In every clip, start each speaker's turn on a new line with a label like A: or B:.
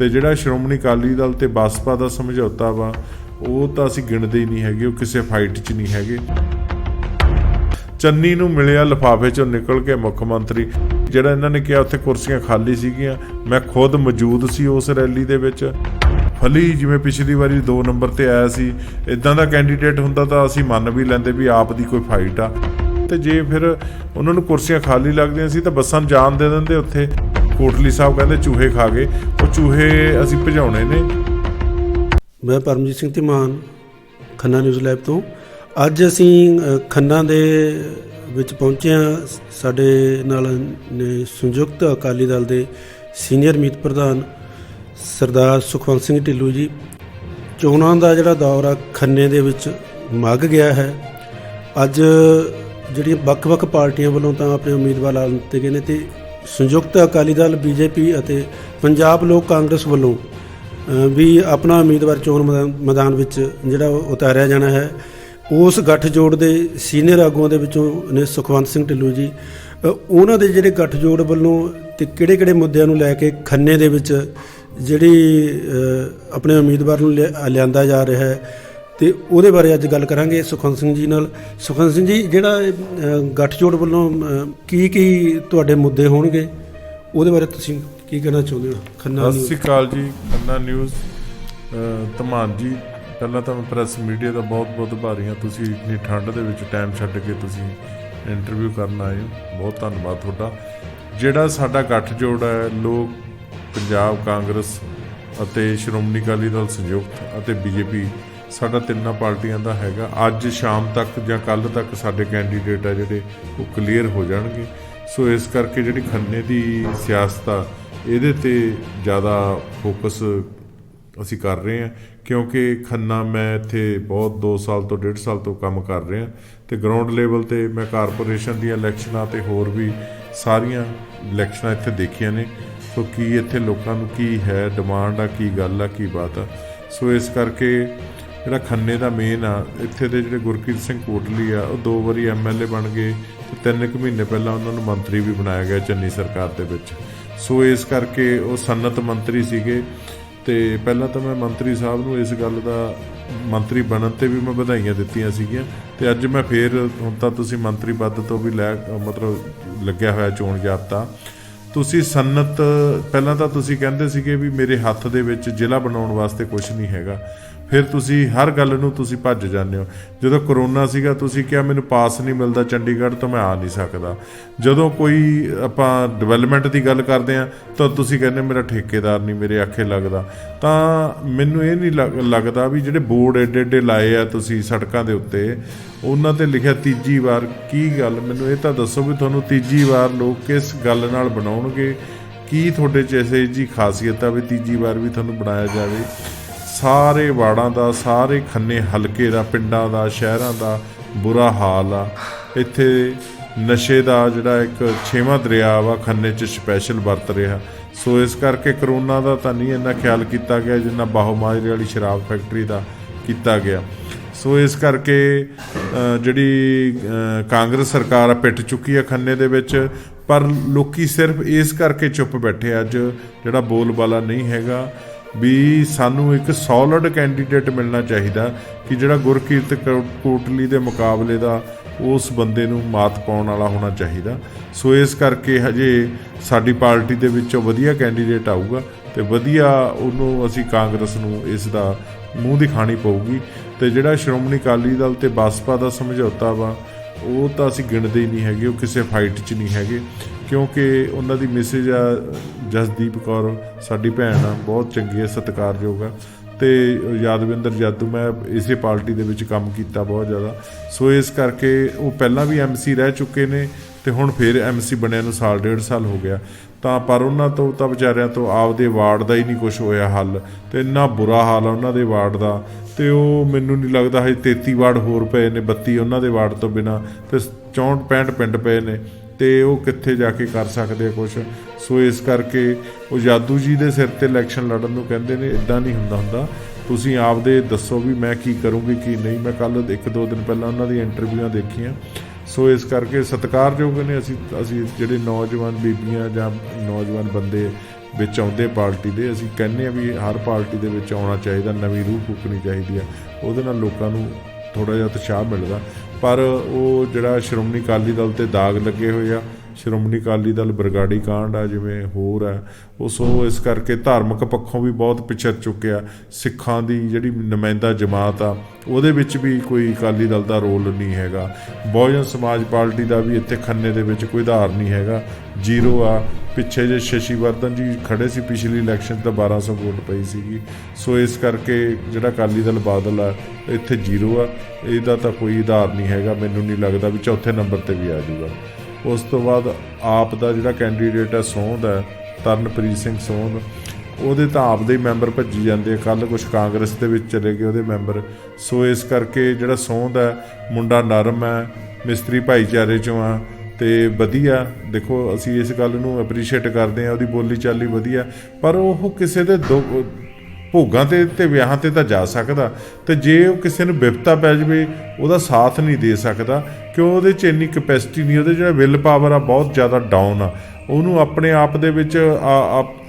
A: ਤੇ ਜਿਹੜਾ ਸ਼੍ਰੋਮਣੀ ਅਕਾਲੀ ਦਲ ਤੇ ਬਸਪਾ ਦਾ ਸਮਝੌਤਾ ਵਾ ਉਹ ਤਾਂ ਅਸੀਂ ਗਿਣਦੇ ਹੀ ਨਹੀਂ ਹੈਗੇ, ਉਹ ਕਿਸੇ ਫਾਈਟ 'ਚ ਨਹੀਂ ਹੈਗੇ। ਚੰਨੀ ਨੂੰ ਮਿਲਿਆ ਲਿਫਾਫੇ 'ਚੋਂ ਨਿਕਲ ਕੇ ਮੁੱਖ ਮੰਤਰੀ, ਜਿਹੜਾ ਇਹਨਾਂ ਨੇ ਕਿਹਾ ਉੱਥੇ ਕੁਰਸੀਆਂ ਖਾਲੀ ਸੀਗੀਆਂ, ਮੈਂ ਖੁਦ ਮੌਜੂਦ ਸੀ ਉਸ ਰੈਲੀ ਦੇ ਵਿੱਚ। ਫਲੀ ਜਿਵੇਂ ਪਿਛਲੀ ਵਾਰੀ 2 ਨੰਬਰ ਤੇ ਆਇਆ ਸੀ, ਇਦਾਂ ਦਾ ਕੈਂਡੀਡੇਟ ਹੁੰਦਾ ਤਾਂ ਅਸੀਂ ਮੰਨ ਵੀ ਲੈਂਦੇ ਵੀ ਆਪ ਦੀ ਕੋਈ ਫਾਈਟ ਆ। ਤੇ ਜੇ ਫਿਰ ਉਹਨਾਂ ਨੂੰ ਕੁਰਸੀਆਂ ਖਾਲੀ ਲੱਗਦੀਆਂ ਸੀ ਤਾਂ ਬੱਸਾਂ ਜਾਣ ਦੇ ਦਿੰਦੇ ਉੱਥੇ। ਕੋਟਲੀ ਸਾਹਿਬ ਕਹਿੰਦੇ ਚੂਹੇ ਖਾ ਗਏ, ਉਹ ਚੂਹੇ ਅਸੀਂ ਭਜਾਉਣੇ ਨੇ।
B: ਮੈਂ ਪਰਮਜੀਤ ਸਿੰਘ ਧੀਮਾਨ, ਖੰਨਾ ਨਿਊਜ਼ ਲੈਬ ਤੋਂ। ਅੱਜ ਅਸੀਂ ਖੰਨਾ ਦੇ ਵਿੱਚ ਪਹੁੰਚੇ ਹਾਂ। ਸਾਡੇ ਨਾਲ ਨੇ ਸੰਯੁਕਤ ਅਕਾਲੀ ਦਲ ਦੇ ਸੀਨੀਅਰ ਮੀਤ ਪ੍ਰਧਾਨ ਸਰਦਾਰ ਸੁਖਵੰਤ ਸਿੰਘ ਢਿੱਲੋਂ ਜੀ। ਚੋਣਾਂ ਦਾ ਜਿਹੜਾ ਦੌਰ ਆ ਖੰਨੇ ਦੇ ਵਿੱਚ ਮੱਘ ਗਿਆ ਹੈ। ਅੱਜ ਜਿਹੜੀਆਂ ਵੱਖ-ਵੱਖ ਪਾਰਟੀਆਂ ਵੱਲੋਂ ਤਾਂ ਆਪਣੇ ਉਮੀਦਵਾਰ ਐਲਾਨ ਦਿੱਤੇ ਗਏ ਨੇ, ਤੇ ਸੰਯੁਕਤ ਅਕਾਲੀ ਦਲ BJP ਅਤੇ ਪੰਜਾਬ ਲੋਕ ਕਾਂਗਰਸ ਵੱਲੋਂ ਵੀ ਆਪਣਾ ਉਮੀਦਵਾਰ ਚੋਣ ਮੈਦਾਨ ਵਿੱਚ ਜਿਹੜਾ ਉਤਾਰਿਆ ਜਾਣਾ ਹੈ। ਉਸ ਗੱਠਜੋੜ ਦੇ ਸੀਨੀਅਰ ਆਗੂਆਂ ਦੇ ਵਿੱਚੋਂ ਨੇ ਸੁਖਵੰਤ ਸਿੰਘ ਢਿੱਲੋਂ ਜੀ। ਉਹਨਾਂ ਦੇ ਜਿਹੜੇ ਗੱਠਜੋੜ ਵੱਲੋਂ ਤੇ ਕਿਹੜੇ ਮੁੱਦਿਆਂ ਨੂੰ ਲੈ ਕੇ ਖੰਨੇ ਦੇ ਵਿੱਚ ਜਿਹੜੀ ਆਪਣੇ ਉਮੀਦਵਾਰ ਨੂੰ ਲਿਆਂਦਾ ਜਾ ਰਿਹਾ ਹੈ, ਤੇ ਉਹਦੇ ਬਾਰੇ ਅੱਜ ਗੱਲ ਕਰਾਂਗੇ ਸੁਖਵੰਤ ਸਿੰਘ ਜੀ ਨਾਲ। ਸੁਖਵੰਤ ਸਿੰਘ ਜੀ, ਜਿਹੜਾ ਗੱਠਜੋੜ ਵੱਲੋਂ ਕੀ ਤੁਹਾਡੇ ਮੁੱਦੇ ਹੋਣਗੇ, ਉਹਦੇ ਬਾਰੇ ਤੁਸੀਂ ਕੀ ਕਹਿਣਾ ਚਾਹੁੰਦੇ ਹੋ? ਖੰਨਾ।
A: ਸਤਿ ਸ਼੍ਰੀ ਅਕਾਲ ਜੀ, ਖੰਨਾ ਨਿਊਜ਼। ਧਮਾਨ ਜੀ, ਪਹਿਲਾਂ ਤਾਂ ਮੈਂ ਪ੍ਰੈਸ ਮੀਡੀਆ ਦਾ ਬਹੁਤ ਆਭਾਰੀ ਹਾਂ। ਤੁਸੀਂ ਇੰਨੀ ਠੰਡ ਦੇ ਵਿੱਚ ਟਾਈਮ ਛੱਡ ਕੇ ਤੁਸੀਂ ਇੰਟਰਵਿਊ ਕਰਨ ਆਏ ਹੋ, ਬਹੁਤ ਧੰਨਵਾਦ ਤੁਹਾਡਾ। ਜਿਹੜਾ ਸਾਡਾ ਗੱਠਜੋੜ ਹੈ, ਲੋਕ ਪੰਜਾਬ ਕਾਂਗਰਸ ਅਤੇ ਸ਼੍ਰੋਮਣੀ ਅਕਾਲੀ ਦਲ ਸੰਯੁਕਤ ਅਤੇ BJP, ਸਾਡਾ ਤਿੰਨਾਂ ਪਾਰਟੀਆਂ ਦਾ ਹੈਗਾ। ਅੱਜ ਸ਼ਾਮ ਤੱਕ ਜਾਂ ਕੱਲ੍ਹ ਤੱਕ ਸਾਡੇ ਕੈਂਡੀਡੇਟ ਆ ਜਿਹੜੇ ਉਹ ਕਲੀਅਰ ਹੋ ਜਾਣਗੇ। ਸੋ ਇਸ ਕਰਕੇ ਜਿਹੜੀ ਖੰਨੇ ਦੀ ਸਿਆਸਤ ਆ ਇਹਦੇ 'ਤੇ ਜ਼ਿਆਦਾ ਫੋਕਸ ਅਸੀਂ ਕਰ ਰਹੇ ਹਾਂ, ਕਿਉਂਕਿ ਖੰਨਾ ਮੈਂ ਇੱਥੇ ਬਹੁਤ 2 ਸਾਲ ਤੋਂ 1.5 ਸਾਲ ਤੋਂ ਕੰਮ ਕਰ ਰਿਹਾ, ਅਤੇ ਗਰਾਊਂਡ ਲੈਵਲ 'ਤੇ ਮੈਂ ਕਾਰਪੋਰੇਸ਼ਨ ਦੀਆਂ ਇਲੈਕਸ਼ਨਾਂ ਅਤੇ ਹੋਰ ਵੀ ਸਾਰੀਆਂ ਇਲੈਕਸ਼ਨਾਂ ਇੱਥੇ ਦੇਖੀਆਂ ਨੇ। ਸੋ ਕੀ ਇੱਥੇ ਲੋਕਾਂ ਨੂੰ ਕੀ ਹੈ ਡਿਮਾਂਡ ਆ, ਕੀ ਗੱਲ ਆ, ਕੀ ਬਾਤ ਆ। ਸੋ ਇਸ ਕਰਕੇ ਜਿਹੜਾ ਖੰਨੇ ਦਾ ਮੇਨ ਆ, ਇੱਥੇ ਦੇ ਜਿਹੜੇ ਗੁਰਕੀਰਤ ਸਿੰਘ ਕੋਟਲੀ ਆ, ਉਹ 2 ਵਾਰੀ MLA ਬਣ ਗਏ, ਤੇ 3 ਕੁ ਮਹੀਨੇ ਪਹਿਲਾਂ ਉਹਨਾਂ ਨੂੰ ਮੰਤਰੀ ਵੀ ਬਣਾਇਆ ਗਿਆ ਚੰਨੀ ਸਰਕਾਰ ਦੇ ਵਿੱਚ। ਸੋ ਇਸ ਕਰਕੇ ਉਹ ਸਨਅਤ ਮੰਤਰੀ ਸੀਗੇ। ਅਤੇ ਪਹਿਲਾਂ ਤਾਂ ਮੈਂ ਮੰਤਰੀ ਸਾਹਿਬ ਨੂੰ ਇਸ ਗੱਲ ਦਾ ਮੰਤਰੀ ਬਣਨ 'ਤੇ ਵੀ ਮੈਂ ਵਧਾਈਆਂ ਦਿੱਤੀਆਂ ਸੀਗੀਆਂ, ਅਤੇ ਅੱਜ ਮੈਂ ਫਿਰ ਹੁਣ ਤਾਂ ਤੁਸੀਂ ਮੰਤਰੀ ਪਦ ਤੋਂ ਵੀ ਮਤਲਬ ਲੱਗਿਆ ਹੋਇਆ ਚੋਣ ਜ਼ਾਬਤਾ। ਤੁਸੀਂ ਸਨਅਤ ਪਹਿਲਾਂ ਤਾਂ ਤੁਸੀਂ ਕਹਿੰਦੇ ਸੀਗੇ ਵੀ ਮੇਰੇ ਹੱਥ ਦੇ ਵਿੱਚ ਜ਼ਿਲ੍ਹਾ ਬਣਾਉਣ ਵਾਸਤੇ ਕੁਛ ਨਹੀਂ ਹੈਗਾ, ਫਿਰ ਤੁਸੀਂ ਹਰ ਗੱਲ ਨੂੰ ਤੁਸੀਂ ਭੱਜ ਜਾਂਦੇ ਹੋ। ਜਦੋਂ ਕਰੋਨਾ ਸੀਗਾ ਤੁਸੀਂ ਕਿਹਾ ਮੈਨੂੰ ਪਾਸ ਨਹੀਂ ਮਿਲਦਾ ਚੰਡੀਗੜ੍ਹ ਤੋਂ, ਮੈਂ ਆ ਨਹੀਂ ਸਕਦਾ। ਜਦੋਂ ਕੋਈ ਆਪਾਂ ਡਿਵੈਲਪਮੈਂਟ ਦੀ ਗੱਲ ਕਰਦੇ ਹਾਂ ਤਾਂ ਤੁਸੀਂ ਕਹਿੰਦੇ ਮੇਰਾ ਠੇਕੇਦਾਰ ਨਹੀਂ ਮੇਰੇ ਆਖੇ ਲੱਗਦਾ। ਤਾਂ ਮੈਨੂੰ ਇਹ ਨਹੀਂ ਲੱਗਦਾ ਵੀ ਜਿਹੜੇ ਬੋਰਡ ਏਡੇ ਲਾਏ ਆ ਤੁਸੀਂ ਸੜਕਾਂ ਦੇ ਉੱਤੇ, ਉਹਨਾਂ 'ਤੇ ਲਿਖਿਆ ਤੀਜੀ ਵਾਰ, ਕੀ ਗੱਲ ਮੈਨੂੰ ਇਹ ਤਾਂ ਦੱਸੋ ਵੀ ਤੁਹਾਨੂੰ ਤੀਜੀ ਵਾਰ ਲੋਕ ਕਿਸ ਗੱਲ ਨਾਲ ਬਣਾਉਣਗੇ? ਕੀ ਤੁਹਾਡੇ 'ਚ ਐਸੇ ਜੀ ਖਾਸੀਅਤ ਆ ਵੀ ਤੀਜੀ ਵਾਰ ਵੀ ਤੁਹਾਨੂੰ ਬਣਾਇਆ ਜਾਵੇ? ਸਾਰੇ ਵਾਰਡਾਂ ਦਾ, ਸਾਰੇ ਖੰਨੇ ਹਲਕੇ ਦਾ, ਪਿੰਡਾਂ ਦਾ, ਸ਼ਹਿਰਾਂ ਦਾ ਬੁਰਾ ਹਾਲ ਆ। ਇੱਥੇ ਨਸ਼ੇ ਦਾ ਜਿਹੜਾ ਇੱਕ 6ਵਾਂ ਦਰਿਆ ਵਾ ਖੰਨੇ 'ਚ ਸਪੈਸ਼ਲ ਵਰਤ ਰਿਹਾ। ਸੋ ਇਸ ਕਰਕੇ ਕਰੋਨਾ ਦਾ ਤਾਂ ਨਹੀਂ ਇੰਨਾ ਖਿਆਲ ਕੀਤਾ ਗਿਆ ਜਿੰਨਾ ਬਾਹੋ ਮਾਜਰੇ ਵਾਲੀ ਸ਼ਰਾਬ ਫੈਕਟਰੀ ਦਾ ਕੀਤਾ ਗਿਆ। ਸੋ ਇਸ ਕਰਕੇ ਜਿਹੜੀ ਕਾਂਗਰਸ ਸਰਕਾਰ ਆ ਪਿੱਟ ਚੁੱਕੀ ਆ ਖੰਨੇ ਦੇ ਵਿੱਚ, ਪਰ ਲੋਕੀ ਸਿਰਫ ਇਸ ਕਰਕੇ ਚੁੱਪ ਬੈਠੇ। ਅੱਜ ਜਿਹੜਾ ਬੋਲਬਾਲਾ ਨਹੀਂ ਹੈਗਾ ਵੀ ਸਾਨੂੰ ਇੱਕ ਸੋਲਿਡ ਕੈਂਡੀਡੇਟ ਮਿਲਣਾ ਚਾਹੀਦਾ ਕਿ ਜਿਹੜਾ ਗੁਰਕੀਰਤ ਕੋਟਲੀ ਦੇ ਮੁਕਾਬਲੇ ਦਾ ਉਸ ਬੰਦੇ ਨੂੰ ਮਾਤ ਪਾਉਣ ਵਾਲਾ ਹੋਣਾ ਚਾਹੀਦਾ। ਸੋ ਇਸ ਕਰਕੇ ਹਜੇ ਸਾਡੀ ਪਾਰਟੀ ਦੇ ਵਿੱਚੋਂ ਵਧੀਆ ਕੈਂਡੀਡੇਟ ਆਊਗਾ ਅਤੇ ਵਧੀਆ ਉਹਨੂੰ ਅਸੀਂ ਕਾਂਗਰਸ ਨੂੰ ਇਸ ਦਾ ਮੂੰਹ ਦਿਖਾਣੀ ਪਊਗੀ। ਅਤੇ ਜਿਹੜਾ ਸ਼੍ਰੋਮਣੀ ਅਕਾਲੀ ਦਲ ਅਤੇ ਬਸਪਾ ਦਾ ਸਮਝੌਤਾ ਵਾ ਉਹ ਤਾਂ ਅਸੀਂ ਗਿਣਦੇ ਹੀ ਨਹੀਂ ਹੈਗੇ, ਉਹ ਕਿਸੇ ਫਾਈਟ 'ਚ ਨਹੀਂ ਹੈਗੇ, ਕਿਉਂਕਿ ਉਹਨਾਂ ਦੀ ਮਿਸਿਜ ਆ ਜਸਦੀਪ ਕੌਰ, ਸਾਡੀ ਭੈਣ ਆ, ਬਹੁਤ ਚੰਗੀ ਹੈ, ਸਤਿਕਾਰਯੋਗ ਆ। ਅਤੇ ਯਾਦਵਿੰਦਰ ਜਾਦੂ, ਮੈਂ ਇਸੇ ਪਾਰਟੀ ਦੇ ਵਿੱਚ ਕੰਮ ਕੀਤਾ ਬਹੁਤ ਜ਼ਿਆਦਾ। ਸੋ ਇਸ ਕਰਕੇ ਉਹ ਪਹਿਲਾਂ ਵੀ MC ਰਹਿ ਚੁੱਕੇ ਨੇ ਅਤੇ ਹੁਣ ਫਿਰ MC ਬਣਿਆ ਨੂੰ 1.5 ਸਾਲ ਹੋ ਗਿਆ। ਤਾਂ ਪਰ ਉਹਨਾਂ ਤੋਂ ਤਾਂ ਵਿਚਾਰਿਆਂ ਤੋਂ ਆਪਦੇ ਵਾਰਡ ਦਾ ਹੀ ਨਹੀਂ ਕੁਛ ਹੋਇਆ ਹੱਲ, ਅਤੇ ਇੰਨਾ ਬੁਰਾ ਹਾਲ ਆ ਉਹਨਾਂ ਦੇ ਵਾਰਡ ਦਾ। ਅਤੇ ਉਹ ਮੈਨੂੰ ਨਹੀਂ ਲੱਗਦਾ ਹਜੇ 33 ਵਾਰਡ ਹੋਰ ਪਏ ਨੇ, 32 ਉਹਨਾਂ ਦੇ ਵਾਰਡ ਤੋਂ ਬਿਨਾਂ, ਅਤੇ 64-65 ਪਿੰਡ ਪਏ ਨੇ, ਅਤੇ ਉਹ ਕਿੱਥੇ ਜਾ ਕੇ ਕਰ ਸਕਦੇ ਆ ਕੁਛ। ਸੋ ਇਸ ਕਰਕੇ ਉਹ ਜਾਦੂ ਜੀ ਦੇ ਸਿਰ 'ਤੇ ਇਲੈਕਸ਼ਨ ਲੜਨ ਨੂੰ ਕਹਿੰਦੇ ਨੇ, ਇੱਦਾਂ ਨਹੀਂ ਹੁੰਦਾ। ਤੁਸੀਂ ਆਪਦੇ ਦੱਸੋ ਵੀ ਮੈਂ ਕੀ ਕਰੂੰਗੀ ਕੀ ਨਹੀਂ। ਮੈਂ ਕੱਲ੍ਹ 1-2 ਦਿਨ ਪਹਿਲਾਂ ਉਹਨਾਂ ਦੀਆਂ ਇੰਟਰਵਿਊਆਂ ਦੇਖੀਆਂ। ਸੋ ਇਸ ਕਰਕੇ ਸਤਿਕਾਰਯੋਗ ਨੇ। ਅਸੀਂ ਜਿਹੜੇ ਨੌਜਵਾਨ ਬੀਬੀਆਂ ਜਾਂ ਨੌਜਵਾਨ ਬੰਦੇ ਵਿੱਚ ਆਉਂਦੇ ਪਾਰਟੀ ਦੇ। ਅਸੀਂ ਕਹਿੰਦੇ ਹਾਂ ਵੀ ਹਰ ਪਾਰਟੀ ਦੇ ਵਿੱਚ ਆਉਣਾ ਚਾਹੀਦਾ, ਨਵੀਂ ਰੂਹ ਫੂਕਣੀ ਚਾਹੀਦੀ ਆ, ਉਹਦੇ ਨਾਲ ਲੋਕਾਂ ਨੂੰ ਥੋੜ੍ਹਾ ਜਿਹਾ ਉਤਸ਼ਾਹ ਮਿਲਦਾ। ਪਰ ਉਹ ਜਿਹੜਾ ਸ਼੍ਰੋਮਣੀ ਅਕਾਲੀ ਦਲ 'ਤੇ ਦਾਗ ਲੱਗੇ ਹੋਏ ਆ, ਸ਼੍ਰੋਮਣੀ ਅਕਾਲੀ ਦਲ ਬਰਗਾੜੀ ਕਾਂਡ ਆ, ਜਿਵੇਂ ਹੋਰ ਆ ਉਹ, ਸੋ ਇਸ ਕਰਕੇ ਧਾਰਮਿਕ ਪੱਖੋਂ ਵੀ ਬਹੁਤ ਪਿਛੜ ਚੁੱਕਿਆ। ਸਿੱਖਾਂ ਦੀ ਜਿਹੜੀ ਨੁਮਾਇੰਦਾ ਜਮਾਤ ਆ ਉਹਦੇ ਵਿੱਚ ਵੀ ਕੋਈ ਅਕਾਲੀ ਦਲ ਦਾ ਰੋਲ ਨਹੀਂ ਹੈਗਾ। ਬਹੁਜਨ ਸਮਾਜ ਪਾਰਟੀ ਦਾ ਵੀ ਇੱਥੇ ਖੰਨੇ ਦੇ ਵਿੱਚ ਕੋਈ ਆਧਾਰ ਨਹੀਂ ਹੈਗਾ, ਜ਼ੀਰੋ ਆ। ਪਿੱਛੇ ਜੇ ਸ਼ਸ਼ੀ ਵਰਧਨ ਜੀ ਖੜ੍ਹੇ ਸੀ ਪਿਛਲੀ ਇਲੈਕਸ਼ਨ ਤਾਂ 1200 ਵੋਟ ਪਈ ਸੀਗੀ। ਸੋ ਇਸ ਕਰਕੇ ਜਿਹੜਾ ਅਕਾਲੀ ਦਲ ਬਾਦਲ ਆ ਇੱਥੇ ਜ਼ੀਰੋ ਆ, ਇਹਦਾ ਤਾਂ ਕੋਈ ਆਧਾਰ ਨਹੀਂ ਹੈਗਾ। ਮੈਨੂੰ ਨਹੀਂ ਲੱਗਦਾ ਵੀ ਚੌਥੇ ਨੰਬਰ 'ਤੇ ਵੀ ਆ ਜਾਊਗਾ। ਉਸ ਤੋਂ ਬਾਅਦ ਆਪ ਦਾ ਜਿਹੜਾ ਕੈਂਡੀਡੇਟ ਹੈ ਸੋਂਧ ਹੈ, ਤਰਨਪ੍ਰੀਤ ਸਿੰਘ ਸੋਂਧ, ਉਹਦੇ ਤਾਂ ਆਪ ਦੇ ਹੀ ਮੈਂਬਰ ਭੱਜੀ ਜਾਂਦੇ ਆ। ਕੱਲ੍ਹ ਕੁਛ ਕਾਂਗਰਸ ਦੇ ਵਿੱਚ ਚਲੇ ਗਏ ਉਹਦੇ ਮੈਂਬਰ। ਸੋ ਇਸ ਕਰਕੇ ਜਿਹੜਾ ਸੋਂਧ ਹੈ ਮੁੰਡਾ ਨਰਮ ਹੈ, ਮਿਸਤਰੀ ਭਾਈਚਾਰੇ 'ਚੋਂ ਆ ਅਤੇ ਵਧੀਆ। ਦੇਖੋ ਅਸੀਂ ਇਸ ਗੱਲ ਨੂੰ ਐਪਰੀਸ਼ੀਏਟ ਕਰਦੇ ਹਾਂ, ਉਹਦੀ ਬੋਲੀ ਚਾਲੀ ਵਧੀਆ, ਪਰ ਉਹ ਕਿਸੇ ਦੇ ਭੋਗਾਂ 'ਤੇ ਵਿਆਹਾਂ 'ਤੇ ਤਾਂ ਜਾ ਸਕਦਾ, ਅਤੇ ਜੇ ਉਹ ਕਿਸੇ ਨੂੰ ਬਿਪਤਾ ਪੈ ਜਾਵੇ ਉਹਦਾ ਸਾਥ ਨਹੀਂ ਦੇ ਸਕਦਾ, ਕਿਉਂ ਉਹਦੇ 'ਚ ਇੰਨੀ ਕਪੈਸਿਟੀ ਨਹੀਂ, ਉਹਦੇ ਜਿਹੜਾ ਵਿਲ ਪਾਵਰ ਆ ਬਹੁਤ ਜ਼ਿਆਦਾ ਡਾਊਨ ਆ। ਉਹਨੂੰ ਆਪਣੇ ਆਪ ਦੇ ਵਿੱਚ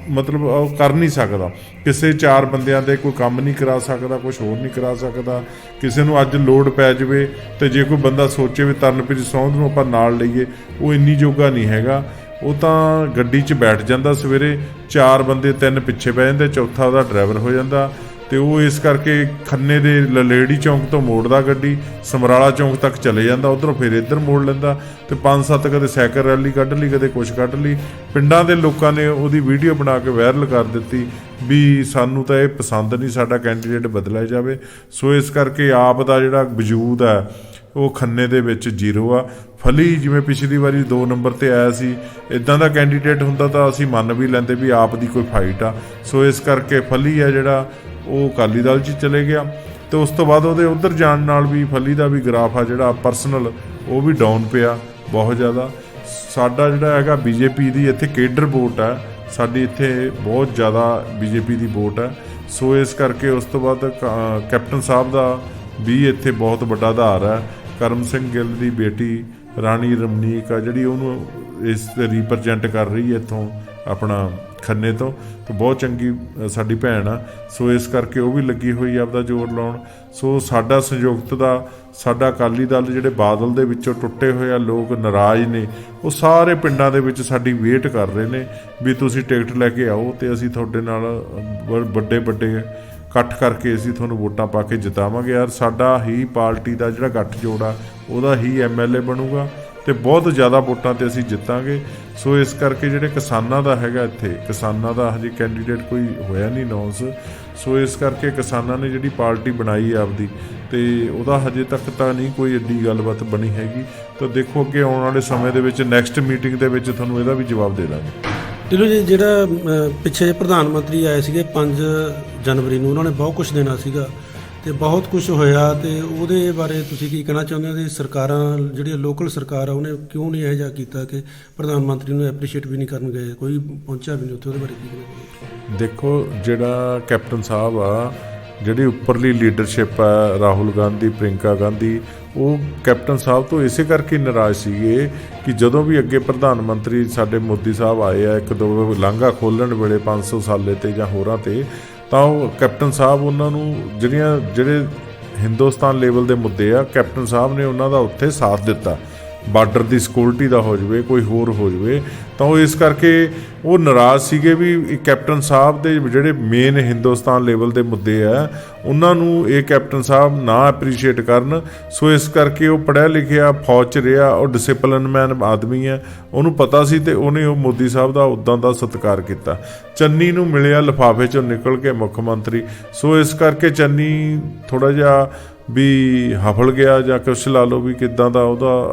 A: ਮਤਲਬ ਉਹ ਕਰ ਨਹੀਂ ਸਕਦਾ, ਕਿਸੇ 4 ਬੰਦਿਆਂ ਦੇ ਕੋਈ ਕੰਮ ਨਹੀਂ ਕਰਾ ਸਕਦਾ, ਕੁਛ ਹੋਰ ਨਹੀਂ ਕਰਾ ਸਕਦਾ। ਕਿਸੇ ਨੂੰ ਅੱਜ ਲੋੜ ਪੈ ਜਾਵੇ ਅਤੇ ਜੇ ਕੋਈ ਬੰਦਾ ਸੋਚੇ ਵੀ ਤਰਨਪ੍ਰੀਤ ਸੋਂਧ ਨੂੰ ਆਪਾਂ ਨਾਲ ਲਈਏ, ਉਹ ਇੰਨੀ ਜੋਗਾ ਨਹੀਂ ਹੈਗਾ। ਉਹ ਤਾਂ ਗੱਡੀ 'ਚ ਬੈਠ ਜਾਂਦਾ ਸਵੇਰੇ, 4 ਬੰਦੇ 3 ਪਿੱਛੇ ਬਹਿ ਜਾਂਦੇ, ਚੌਥਾ ਉਹਦਾ ਡਰਾਈਵਰ ਹੋ ਜਾਂਦਾ, ਅਤੇ ਉਹ ਇਸ ਕਰਕੇ ਖੰਨੇ ਦੇ ਲਲੇੜੀ ਚੌਂਕ ਤੋਂ ਮੋੜਦਾ ਗੱਡੀ, ਸਮਰਾਲਾ ਚੌਂਕ ਤੱਕ ਚਲੇ ਜਾਂਦਾ, ਉੱਧਰੋਂ ਫਿਰ ਇੱਧਰ ਮੋੜ ਲੈਂਦਾ, ਅਤੇ 5-7 ਕਦੇ ਸਾਈਕਲ ਰੈਲੀ ਕੱਢ ਲਈ, ਕਦੇ ਕੁਛ ਕੱਢ ਲਈ। ਪਿੰਡਾਂ ਦੇ ਲੋਕਾਂ ਨੇ ਉਹਦੀ ਵੀਡੀਓ ਬਣਾ ਕੇ ਵਾਇਰਲ ਕਰ ਦਿੱਤੀ ਵੀ ਸਾਨੂੰ ਤਾਂ ਇਹ ਪਸੰਦ ਨਹੀਂ, ਸਾਡਾ ਕੈਂਡੀਡੇਟ ਬਦਲਿਆ ਜਾਵੇ। ਸੋ ਇਸ ਕਰਕੇ ਆਪ ਦਾ ਜਿਹੜਾ ਵਜੂਦ ਹੈ ਉਹ ਖੰਨੇ ਦੇ ਵਿੱਚ ਜ਼ੀਰੋ ਆ। ਫਲੀ ਜਿਵੇਂ ਪਿਛਲੀ ਵਾਰੀ 2 ਨੰਬਰ 'ਤੇ ਆਇਆ ਸੀ, ਇੱਦਾਂ ਦਾ ਕੈਂਡੀਡੇਟ ਹੁੰਦਾ ਤਾਂ ਅਸੀਂ ਮੰਨ ਵੀ ਲੈਂਦੇ ਵੀ ਆਪ ਦੀ ਕੋਈ ਫਾਈਟ ਆ। ਸੋ ਇਸ ਕਰਕੇ ਫਲੀ ਆ ਜਿਹੜਾ ਉਹ ਅਕਾਲੀ ਦਲ 'ਚ ਚਲੇ ਗਿਆ, ਅਤੇ ਉਸ ਤੋਂ ਬਾਅਦ ਉਹਦੇ ਉੱਧਰ ਜਾਣ ਨਾਲ ਵੀ ਫਲੀ ਦਾ ਵੀ ਗ੍ਰਾਫ ਆ ਜਿਹੜਾ ਪਰਸਨਲ ਉਹ ਵੀ ਡਾਊਨ ਪਿਆ ਬਹੁਤ ਜ਼ਿਆਦਾ। ਸਾਡਾ ਜਿਹੜਾ ਹੈਗਾ ਬੀਜੇਪੀ ਦੀ ਇੱਥੇ ਕੇਡਰ ਵੋਟ ਹੈ, ਸਾਡੀ ਇੱਥੇ ਬਹੁਤ ਜ਼ਿਆਦਾ ਬੀਜੇਪੀ ਦੀ ਵੋਟ ਹੈ। ਸੋ ਇਸ ਕਰਕੇ ਉਸ ਤੋਂ ਬਾਅਦ ਕੈਪਟਨ ਸਾਹਿਬ ਦਾ ਵੀ ਇੱਥੇ ਬਹੁਤ ਵੱਡਾ ਆਧਾਰ ਹੈ। ਕਰਮ ਸਿੰਘ ਗਿੱਲ ਦੀ ਬੇਟੀ ਰਾਣੀ ਰਮਨੀਕ ਆ ਜਿਹੜੀ ਉਹਨੂੰ ਇਸ ਰੀਪ੍ਰਜੈਂਟ ਕਰ ਰਹੀ ਹੈ ਇੱਥੋਂ ਆਪਣਾ ਖੰਨੇ ਤੋਂ, ਤਾਂ ਬਹੁਤ ਚੰਗੀ ਸਾਡੀ ਭੈਣ ਆ। ਸੋ ਇਸ ਕਰਕੇ ਉਹ ਵੀ ਲੱਗੀ ਹੋਈ ਆਪਦਾ ਜ਼ੋਰ ਲਾਉਣ। ਸੋ ਸਾਡਾ ਸੰਯੁਕਤ ਦਾ, ਸਾਡਾ ਅਕਾਲੀ ਦਲ ਜਿਹੜੇ ਬਾਦਲ ਦੇ ਵਿੱਚੋਂ ਟੁੱਟੇ ਹੋਏ ਆ ਲੋਕ ਨਾਰਾਜ਼ ਨੇ, ਉਹ ਸਾਰੇ ਪਿੰਡਾਂ ਦੇ ਵਿੱਚ ਸਾਡੀ ਵੇਟ ਕਰ ਰਹੇ ਨੇ ਵੀ ਤੁਸੀਂ ਟਿਕਟ ਲੈ ਕੇ ਆਓ ਅਤੇ ਅਸੀਂ ਤੁਹਾਡੇ ਨਾਲ ਵੱਡੇ ਇਕੱਠ ਕਰਕੇ ਅਸੀਂ ਤੁਹਾਨੂੰ ਵੋਟਾਂ ਪਾ ਕੇ ਜਿਤਾਵਾਂਗੇ। ਯਾਰ ਸਾਡਾ ਹੀ ਪਾਰਟੀ ਦਾ ਜਿਹੜਾ ਗੱਠਜੋੜ ਆ ਉਹਦਾ ਹੀ MLA ਬਣੂਗਾ ਅਤੇ ਬਹੁਤ ਜ਼ਿਆਦਾ ਵੋਟਾਂ 'ਤੇ ਅਸੀਂ ਜਿੱਤਾਂਗੇ। ਸੋ ਇਸ ਕਰਕੇ ਜਿਹੜੇ ਕਿਸਾਨਾਂ ਦਾ ਹੈਗਾ ਇੱਥੇ, ਕਿਸਾਨਾਂ ਦਾ ਹਜੇ ਕੈਂਡੀਡੇਟ ਕੋਈ ਹੋਇਆ ਨਹੀਂ ਅਨਾਉਂਸ। ਸੋ ਇਸ ਕਰਕੇ ਕਿਸਾਨਾਂ ਨੇ ਜਿਹੜੀ ਪਾਰਟੀ ਬਣਾਈ ਆਪਦੀ, ਅਤੇ ਉਹਦਾ ਹਜੇ ਤੱਕ ਤਾਂ ਨਹੀਂ ਕੋਈ ਐਡੀ ਗੱਲਬਾਤ ਬਣੀ ਹੈਗੀ। ਤਾਂ ਦੇਖੋ ਅੱਗੇ ਆਉਣ ਵਾਲੇ ਸਮੇਂ ਦੇ ਵਿੱਚ ਨੈਕਸਟ ਮੀਟਿੰਗ ਦੇ ਵਿੱਚ ਤੁਹਾਨੂੰ ਇਹਦਾ ਵੀ ਜਵਾਬ ਦੇ ਦਾਂਗੇ।
B: ਢਿੱਲੋਂ ਜੀ, ਜਿਹੜਾ ਪਿੱਛੇ ਪ੍ਰਧਾਨ ਮੰਤਰੀ ਆਏ ਸੀਗੇ 5 ਜਨਵਰੀ ਨੂੰ, ਉਹਨਾਂ ਨੇ ਬਹੁਤ ਕੁਝ ਦੇਣਾ ਸੀਗਾ ਅਤੇ ਬਹੁਤ ਕੁਝ ਹੋਇਆ, ਅਤੇ ਉਹਦੇ ਬਾਰੇ ਤੁਸੀਂ ਕੀ ਕਹਿਣਾ ਚਾਹੁੰਦੇ ਹੋ? ਕਿ ਸਰਕਾਰਾਂ ਜਿਹੜੀਆਂ ਲੋਕਲ ਸਰਕਾਰ ਆ ਉਹਨੇ ਕਿਉਂ ਨਹੀਂ ਇਹੋ ਜਿਹਾ ਕੀਤਾ ਕਿ ਪ੍ਰਧਾਨ ਮੰਤਰੀ ਨੂੰ ਐਪਰੀਸ਼ੀਏਟ ਵੀ ਨਹੀਂ ਕਰਨ ਗਏ, ਕੋਈ ਪਹੁੰਚਿਆ ਵੀ ਨਹੀਂ ਉੱਥੇ, ਉਹਦੇ ਬਾਰੇ ਕੀ ਕਹਿਣਾ?
A: ਦੇਖੋ ਜਿਹੜਾ ਕੈਪਟਨ ਸਾਹਿਬ ਆ, ਜਿਹੜੀ ਉੱਪਰਲੀ ਲੀਡਰਸ਼ਿਪ ਆ, ਰਾਹੁਲ ਗਾਂਧੀ, ਪ੍ਰਿੰਕਾ ਗਾਂਧੀ, ਉਹ ਕੈਪਟਨ ਸਾਹਿਬ ਤੋਂ ਇਸੇ ਕਰਕੇ ਨਾਰਾਜ਼ ਸੀਗੇ ਕਿ ਜਦੋਂ ਵੀ ਅੱਗੇ ਪ੍ਰਧਾਨ ਮੰਤਰੀ ਸਾਡੇ ਮੋਦੀ ਸਾਹਿਬ ਆਏ ਆ 1-2 ਲਾਂਘਾ ਖੋਲ੍ਹਣ ਵੇਲੇ 500 ਸਾਲੇ 'ਤੇ ਜਾਂ ਹੋਰਾਂ 'ਤੇ, ਤਾਂ ਉਹ ਕੈਪਟਨ ਸਾਹਿਬ ਉਹਨਾਂ ਨੂੰ ਜਿਹੜੇ ਹਿੰਦੁਸਤਾਨ ਲੈਵਲ ਦੇ ਮੁੱਦੇ ਆ, ਕੈਪਟਨ ਸਾਹਿਬ ਨੇ ਉਹਨਾਂ ਦਾ ਉੱਥੇ ਸਾਥ ਦਿੱਤਾ। ਬਾਰਡਰ ਦੀ ਸਿਕਿਉਰਿਟੀ ਦਾ ਹੋ ਜਾਵੇ, ਕੋਈ ਹੋਰ ਹੋ ਜਾਵੇ, ਤਾਂ ਉਹ ਇਸ ਕਰਕੇ ਉਹ ਨਾਰਾਜ਼ ਸੀਗੇ ਵੀ ਕੈਪਟਨ ਸਾਹਿਬ ਦੇ ਜਿਹੜੇ ਮੇਨ ਹਿੰਦੁਸਤਾਨ ਲੈਵਲ ਦੇ ਮੁੱਦੇ ਆ ਉਹਨਾਂ ਨੂੰ ਇਹ ਕੈਪਟਨ ਸਾਹਿਬ ਨਾ ਐਪਰੀਸ਼ੀਏਟ ਕਰਨ। ਸੋ ਇਸ ਕਰਕੇ ਉਹ ਪੜ੍ਹਿਆ ਲਿਖਿਆ, ਫੌਜ 'ਚ ਰਿਹਾ, ਉਹ ਡਿਸਿਪਲਿਨਮੈਨ ਆਦਮੀ ਹੈ, ਉਹਨੂੰ ਪਤਾ ਸੀ, ਅਤੇ ਉਹਨੇ ਉਹ ਮੋਦੀ ਸਾਹਿਬ ਦਾ ਉੱਦਾਂ ਦਾ ਸਤਿਕਾਰ ਕੀਤਾ। ਚੰਨੀ ਨੂੰ ਮਿਲਿਆ ਲਿਫਾਫੇ 'ਚੋਂ ਨਿਕਲ ਕੇ ਮੁੱਖ ਮੰਤਰੀ। ਸੋ ਇਸ ਕਰਕੇ ਚੰਨੀ ਥੋੜ੍ਹਾ ਜਿਹਾ ਵੀ ਹਫਲ ਗਿਆ ਜਾਂ ਕੁਛ ਲਾ ਲਓ ਵੀ ਕਿੱਦਾਂ ਦਾ ਉਹਦਾ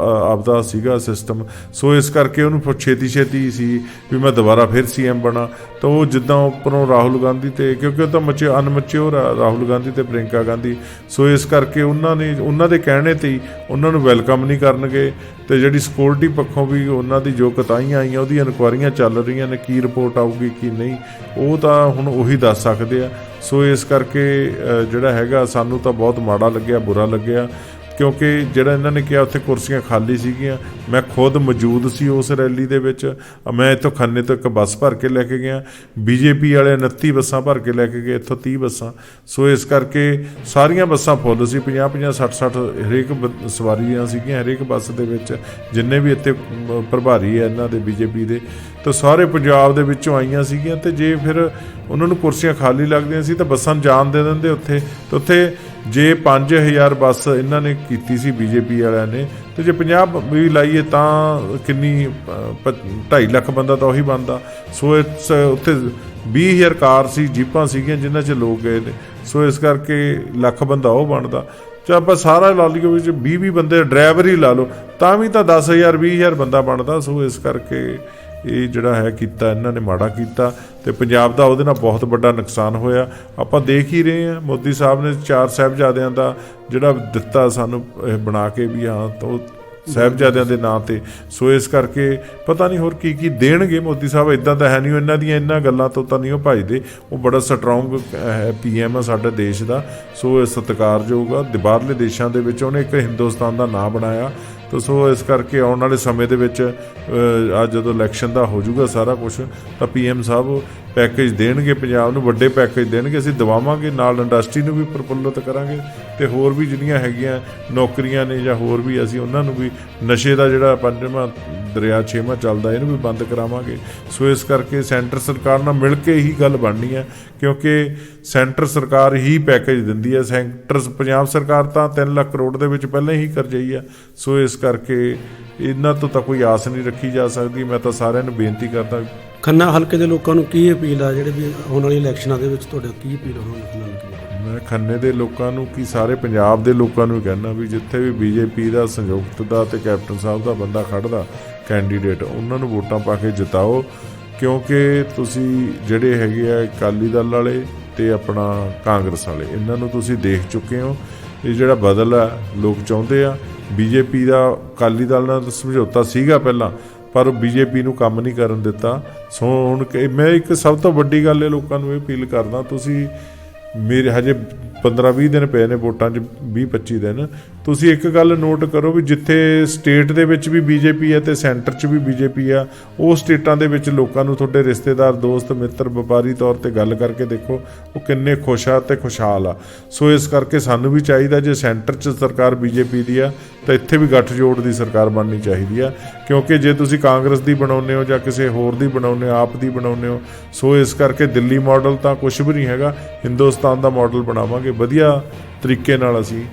A: ਆਪਦਾ ਸੀਗਾ ਸਿਸਟਮ। ਸੋ ਇਸ ਕਰਕੇ ਉਹਨੂੰ ਛੇਤੀ ਸੀ ਵੀ ਮੈਂ ਦੁਬਾਰਾ ਫਿਰ CM ਬਣਾ, ਤਾਂ ਉਹ ਜਿੱਦਾਂ ਉੱਪਰੋਂ ਰਾਹੁਲ ਗਾਂਧੀ 'ਤੇ, ਕਿਉਂਕਿ ਉਹ ਤਾਂ ਅਨਮੈਚਿਓਰ ਆ ਰਾਹੁਲ ਗਾਂਧੀ ਅਤੇ ਪ੍ਰਿੰਕਾ ਗਾਂਧੀ। ਸੋ ਇਸ ਕਰਕੇ ਉਹਨਾਂ ਦੇ ਕਹਿਣੇ 'ਤੇ ਹੀ ਉਹਨਾਂ ਨੂੰ ਵੈਲਕਮ ਨਹੀਂ ਕਰਨਗੇ, ਅਤੇ ਜਿਹੜੀ ਸਿਕਿਉਰਿਟੀ ਪੱਖੋਂ ਵੀ ਉਹਨਾਂ ਦੀ ਜੋ ਕਤਾਈਆਂ ਆਈਆਂ ਉਹਦੀਆਂ ਇਨਕੁਆਇਰੀਆਂ ਚੱਲ ਰਹੀਆਂ ਨੇ, ਕੀ ਰਿਪੋਰਟ ਆਊਗੀ ਕੀ ਨਹੀਂ ਉਹ ਤਾਂ ਹੁਣ ਉਹੀ ਦੱਸ ਸਕਦੇ ਆ। ਸੋ ਇਸ ਕਰਕੇ ਜਿਹੜਾ ਹੈਗਾ ਸਾਨੂੰ ਤਾਂ ਬਹੁਤ ਮਾੜਾ ਲੱਗਿਆ, ਬੁਰਾ ਲੱਗਿਆ। क्योंकि ਜਿਹੜਾ ਇਹਨਾਂ ਨੇ ਕਿਹਾ ਉੱਥੇ ਕੁਰਸੀਆਂ ਖਾਲੀ ਸੀਗੀਆਂ। ਮੈਂ ਖੁਦ ਮੌਜੂਦ ਸੀ ਉਸ ਰੈਲੀ ਦੇ ਵਿੱਚ। ਮੈਂ ਇੱਥੋਂ ਖੰਨੇ ਤੋਂ ਇੱਕ ਬੱਸ ਭਰ ਕੇ ਲੈ ਕੇ ਗਿਆ, ਬੀਜੇਪੀ ਵਾਲੇ 29 ਬੱਸਾਂ ਭਰ ਕੇ ਲੈ ਕੇ ਗਏ ਇੱਥੋਂ 30 ਬੱਸਾਂ। ਸੋ ਇਸ ਕਰਕੇ ਸਾਰੀਆਂ ਬੱਸਾਂ ਫੁੱਲ ਸੀ, 50-50 60-60 ਹਰੇਕ ਸਵਾਰੀਆਂ ਸੀਗੀਆਂ ਹਰੇਕ ਬੱਸ ਦੇ ਵਿੱਚ। ਜਿੰਨੇ ਵੀ ਇੱਥੇ ਪ੍ਰਭਾਰੀ ਹੈ ਇਹਨਾਂ ਦੇ ਬੀਜੇਪੀ ਦੇ, ਤਾਂ ਸਾਰੇ ਪੰਜਾਬ ਦੇ ਵਿੱਚੋਂ ਆਈਆਂ ਸੀਗੀਆਂ। ਅਤੇ ਜੇ ਫਿਰ ਉਹਨਾਂ ਨੂੰ ਕੁਰਸੀਆਂ ਖਾਲੀ ਲੱਗਦੀਆਂ ਸੀ ਤਾਂ ਬੱਸਾਂ ਨੂੰ ਜਾਣ ਦੇ ਦਿੰਦੇ ਉੱਥੇ। ਤਾਂ ਉੱਥੇ ਜੇ 5000 ਬੱਸ ਇਹਨਾਂ ਨੇ ਕੀਤੀ ਸੀ ਬੀਜੇਪੀ ਵਾਲਿਆਂ ਨੇ, ਅਤੇ ਜੇ 50 ਵੀ ਲਾਈਏ ਤਾਂ ਕਿੰਨੀ 2.5 ਲੱਖ ਬੰਦਾ ਤਾਂ ਉਹੀ ਬਣਦਾ। ਸੋ ਉੱਥੇ 20,000 ਕਾਰ ਸੀ, ਜੀਪਾਂ ਸੀਗੀਆਂ ਜਿਨ੍ਹਾਂ 'ਚ ਲੋਕ ਗਏ ਨੇ। ਸੋ ਇਸ ਕਰਕੇ ਲੱਖ ਬੰਦਾ ਉਹ ਬਣਦਾ। ਚਾਹੇ ਆਪਾਂ ਸਾਰਾ ਲਾ ਲਈਏ ਵਿੱਚ 20 ਬੰਦੇ ਡਰਾਈਵਰ ਹੀ ਲਾ ਲਓ ਤਾਂ ਵੀ ਤਾਂ 10,000 20,000 ਬੰਦਾ ਬਣਦਾ। ਸੋ ਇਸ ਕਰਕੇ ਇਹ ਜਿਹੜਾ ਹੈ ਕੀਤਾ ਇਹਨਾਂ ਨੇ ਮਾੜਾ ਕੀਤਾ, ਅਤੇ ਪੰਜਾਬ ਦਾ ਉਹਦੇ ਨਾਲ ਬਹੁਤ ਵੱਡਾ ਨੁਕਸਾਨ ਹੋਇਆ। ਆਪਾਂ ਦੇਖ ਹੀ ਰਹੇ ਹਾਂ ਮੋਦੀ ਸਾਹਿਬ ਨੇ 4 ਸਾਹਿਬਜ਼ਾਦਿਆਂ ਦਾ ਜਿਹੜਾ ਦਿੱਤਾ ਸਾਨੂੰ ਬਣਾ ਕੇ ਵੀ, ਹਾਂ ਤਾਂ ਉਹ ਸਾਹਿਬਜ਼ਾਦਿਆਂ ਦੇ ਨਾਂ 'ਤੇ। ਸੋ ਇਸ ਕਰਕੇ ਪਤਾ ਨਹੀਂ ਹੋਰ ਕੀ ਕੀ ਦੇਣਗੇ ਮੋਦੀ ਸਾਹਿਬ। ਇੱਦਾਂ ਤਾਂ ਹੈ ਨਹੀਂ, ਇਹਨਾਂ ਦੀਆਂ ਇਹਨਾਂ ਗੱਲਾਂ ਤੋਂ ਤਾਂ ਨਹੀਂ ਉਹ ਭੱਜਦੇ। ਉਹ ਬੜਾ ਸਟਰੋਂਗ PM ਹੈ ਸਾਡੇ ਦੇਸ਼ ਦਾ। ਸੋ ਇਹ ਸਤਿਕਾਰਯੋਗ ਆ। ਬਾਹਰਲੇ ਦੇਸ਼ਾਂ ਦੇ ਵਿੱਚ ਉਹਨੇ ਇੱਕ ਹਿੰਦੁਸਤਾਨ ਦਾ ਨਾਂ ਬਣਾਇਆ। ਤਾਂ ਸੋ ਇਸ ਕਰਕੇ ਆਉਣ ਵਾਲੇ ਸਮੇਂ ਦੇ ਵਿੱਚ ਅੱਜ ਜਦੋਂ ਇਲੈਕਸ਼ਨ ਦਾ ਹੋ ਜਾਊਗਾ ਸਾਰਾ ਕੁਛ, ਤਾਂ PM ਸਾਹਿਬ ਪੈਕੇਜ ਦੇਣਗੇ ਪੰਜਾਬ ਨੂੰ, ਵੱਡੇ ਪੈਕੇਜ ਦੇਣਗੇ। ਅਸੀਂ ਦਵਾਵਾਂਗੇ, ਨਾਲ ਇੰਡਸਟਰੀ ਨੂੰ ਵੀ ਪ੍ਰਫੁੱਲਤ ਕਰਾਂਗੇ, ਅਤੇ ਹੋਰ ਵੀ ਜਿਹੜੀਆਂ ਹੈਗੀਆਂ ਨੌਕਰੀਆਂ ਨੇ ਜਾਂ ਹੋਰ ਵੀ ਅਸੀਂ ਉਹਨਾਂ ਨੂੰ ਵੀ, ਨਸ਼ੇ ਦਾ ਜਿਹੜਾ 5ਵਾਂ ਦਰਿਆ 6ਵਾਂ ਚੱਲਦਾ ਇਹਨੂੰ ਵੀ ਬੰਦ ਕਰਾਵਾਂਗੇ। ਸੋ ਇਸ ਕਰਕੇ ਸੈਂਟਰ ਸਰਕਾਰ ਨਾਲ ਮਿਲ ਕੇ ਹੀ ਗੱਲ ਬਣਨੀ ਹੈ, ਕਿਉਂਕਿ ਸੈਂਟਰ ਸਰਕਾਰ ਹੀ ਪੈਕੇਜ ਦਿੰਦੀ ਹੈ। ਪੰਜਾਬ ਸਰਕਾਰ ਤਾਂ 3 ਲੱਖ ਕਰੋੜ ਦੇ ਵਿੱਚ ਪਹਿਲਾਂ ਹੀ ਕਰਜਾਈ ਹੈ। ਸੋ ਇਸ ਕਰਕੇ ਇਹਨਾਂ ਤੋਂ ਤਾਂ ਕੋਈ ਆਸ ਨਹੀਂ ਰੱਖੀ ਜਾ ਸਕਦੀ। ਮੈਂ ਤਾਂ ਸਾਰਿਆਂ ਨੂੰ ਬੇਨਤੀ ਕਰਦਾ,
B: ਖੰਨਾ ਹਲਕੇ ਦੇ ਲੋਕਾਂ ਨੂੰ ਕੀ ਅਪੀਲ ਆ, ਜਿਹੜੇ ਵੀ ਆਉਣ ਵਾਲੀ ਇਲੈਕਸ਼ਨਾਂ ਦੇ ਵਿੱਚ ਤੁਹਾਡਾ ਕੀ ਅਪੀਲ ਹੋਣੀ?
A: ਮੈਂ ਖੰਨੇ ਦੇ ਲੋਕਾਂ ਨੂੰ ਕੀ ਸਾਰੇ ਪੰਜਾਬ ਦੇ ਲੋਕਾਂ ਨੂੰ ਕਹਿਣਾ ਵੀ ਜਿੱਥੇ ਵੀ ਬੀਜੇਪੀ ਦਾ, ਸੰਯੁਕਤ ਦਾ ਅਤੇ ਕੈਪਟਨ ਸਾਹਿਬ ਦਾ ਬੰਦਾ ਖੜ੍ਹਦਾ ਕੈਂਡੀਡੇਟ, ਉਹਨਾਂ ਨੂੰ ਵੋਟਾਂ ਪਾ ਕੇ ਜਿਤਾਓ। ਕਿਉਂਕਿ ਤੁਸੀਂ ਜਿਹੜੇ ਹੈਗੇ ਆ ਅਕਾਲੀ ਦਲ ਵਾਲੇ ਅਤੇ ਆਪਣਾ ਕਾਂਗਰਸ ਵਾਲੇ, ਇਹਨਾਂ ਨੂੰ ਤੁਸੀਂ ਦੇਖ ਚੁੱਕੇ ਹੋ। ਇਹ ਜਿਹੜਾ ਬਦਲ ਆ ਲੋਕ ਚਾਹੁੰਦੇ ਆ। ਬੀਜੇਪੀ ਦਾ ਅਕਾਲੀ ਦਲ ਨਾਲ ਸਮਝੌਤਾ ਸੀਗਾ ਪਹਿਲਾਂ, ਪਰ ਬੀਜੇਪੀ ਨੂੰ ਕੰਮ ਨਹੀਂ ਕਰਨ ਦਿੱਤਾ। ਸੋ ਹੁਣ ਮੈਂ ਇੱਕ ਸਭ ਤੋਂ ਵੱਡੀ ਗੱਲ ਇਹ ਲੋਕਾਂ ਨੂੰ ਇਹ ਅਪੀਲ ਕਰਦਾ, ਤੁਸੀਂ ਮੇਰੇ ਹਜੇ 15-20 ਦਿਨ ਪਏ ਨੇ ਵੋਟਾਂ 'ਚ, 20-25 ਦਿਨ। ਤੁਸੀਂ ਇੱਕ ਗੱਲ ਨੋਟ ਕਰੋ ਵੀ ਜਿੱਥੇ ਸਟੇਟ ਦੇ ਵਿੱਚ ਵੀ ਬੀਜੇਪੀ ਹੈ ਅਤੇ ਸੈਂਟਰ 'ਚ ਵੀ ਬੀਜੇਪੀ ਆ, ਉਹ ਸਟੇਟਾਂ ਦੇ ਵਿੱਚ ਲੋਕਾਂ ਨੂੰ ਤੁਹਾਡੇ ਰਿਸ਼ਤੇਦਾਰ, ਦੋਸਤ, ਮਿੱਤਰ, ਵਪਾਰੀ ਤੌਰ 'ਤੇ ਗੱਲ ਕਰਕੇ ਦੇਖੋ ਉਹ ਕਿੰਨੇ ਖੁਸ਼ ਆ ਅਤੇ ਖੁਸ਼ਹਾਲ ਆ। ਸੋ ਇਸ ਕਰਕੇ ਸਾਨੂੰ ਵੀ ਚਾਹੀਦਾ ਜੇ ਸੈਂਟਰ 'ਚ ਸਰਕਾਰ ਬੀਜੇਪੀ ਦੀ ਆ ਤਾਂ ਇੱਥੇ ਵੀ ਗੱਠਜੋੜ ਦੀ ਸਰਕਾਰ ਬਣਨੀ ਚਾਹੀਦੀ ਆ। ਕਿਉਂਕਿ ਜੇ ਤੁਸੀਂ ਕਾਂਗਰਸ ਦੀ ਬਣਾਉਂਦੇ ਹੋ ਜਾਂ ਕਿਸੇ ਹੋਰ ਦੀ ਬਣਾਉਂਦੇ ਹੋ, ਆਪ ਦੀ ਬਣਾਉਂਦੇ ਹੋ, ਸੋ ਇਸ ਕਰਕੇ ਦਿੱਲੀ ਮਾਡਲ ਤਾਂ ਕੁਛ ਵੀ ਨਹੀਂ ਹੈਗਾ। ਹਿੰਦੁਸਤਾਨ ਦਾ ਮਾਡਲ ਬਣਾਵਾਂਗੇ ਵਧੀਆ ਤਰੀਕੇ ਨਾਲ। ਅਸੀਂ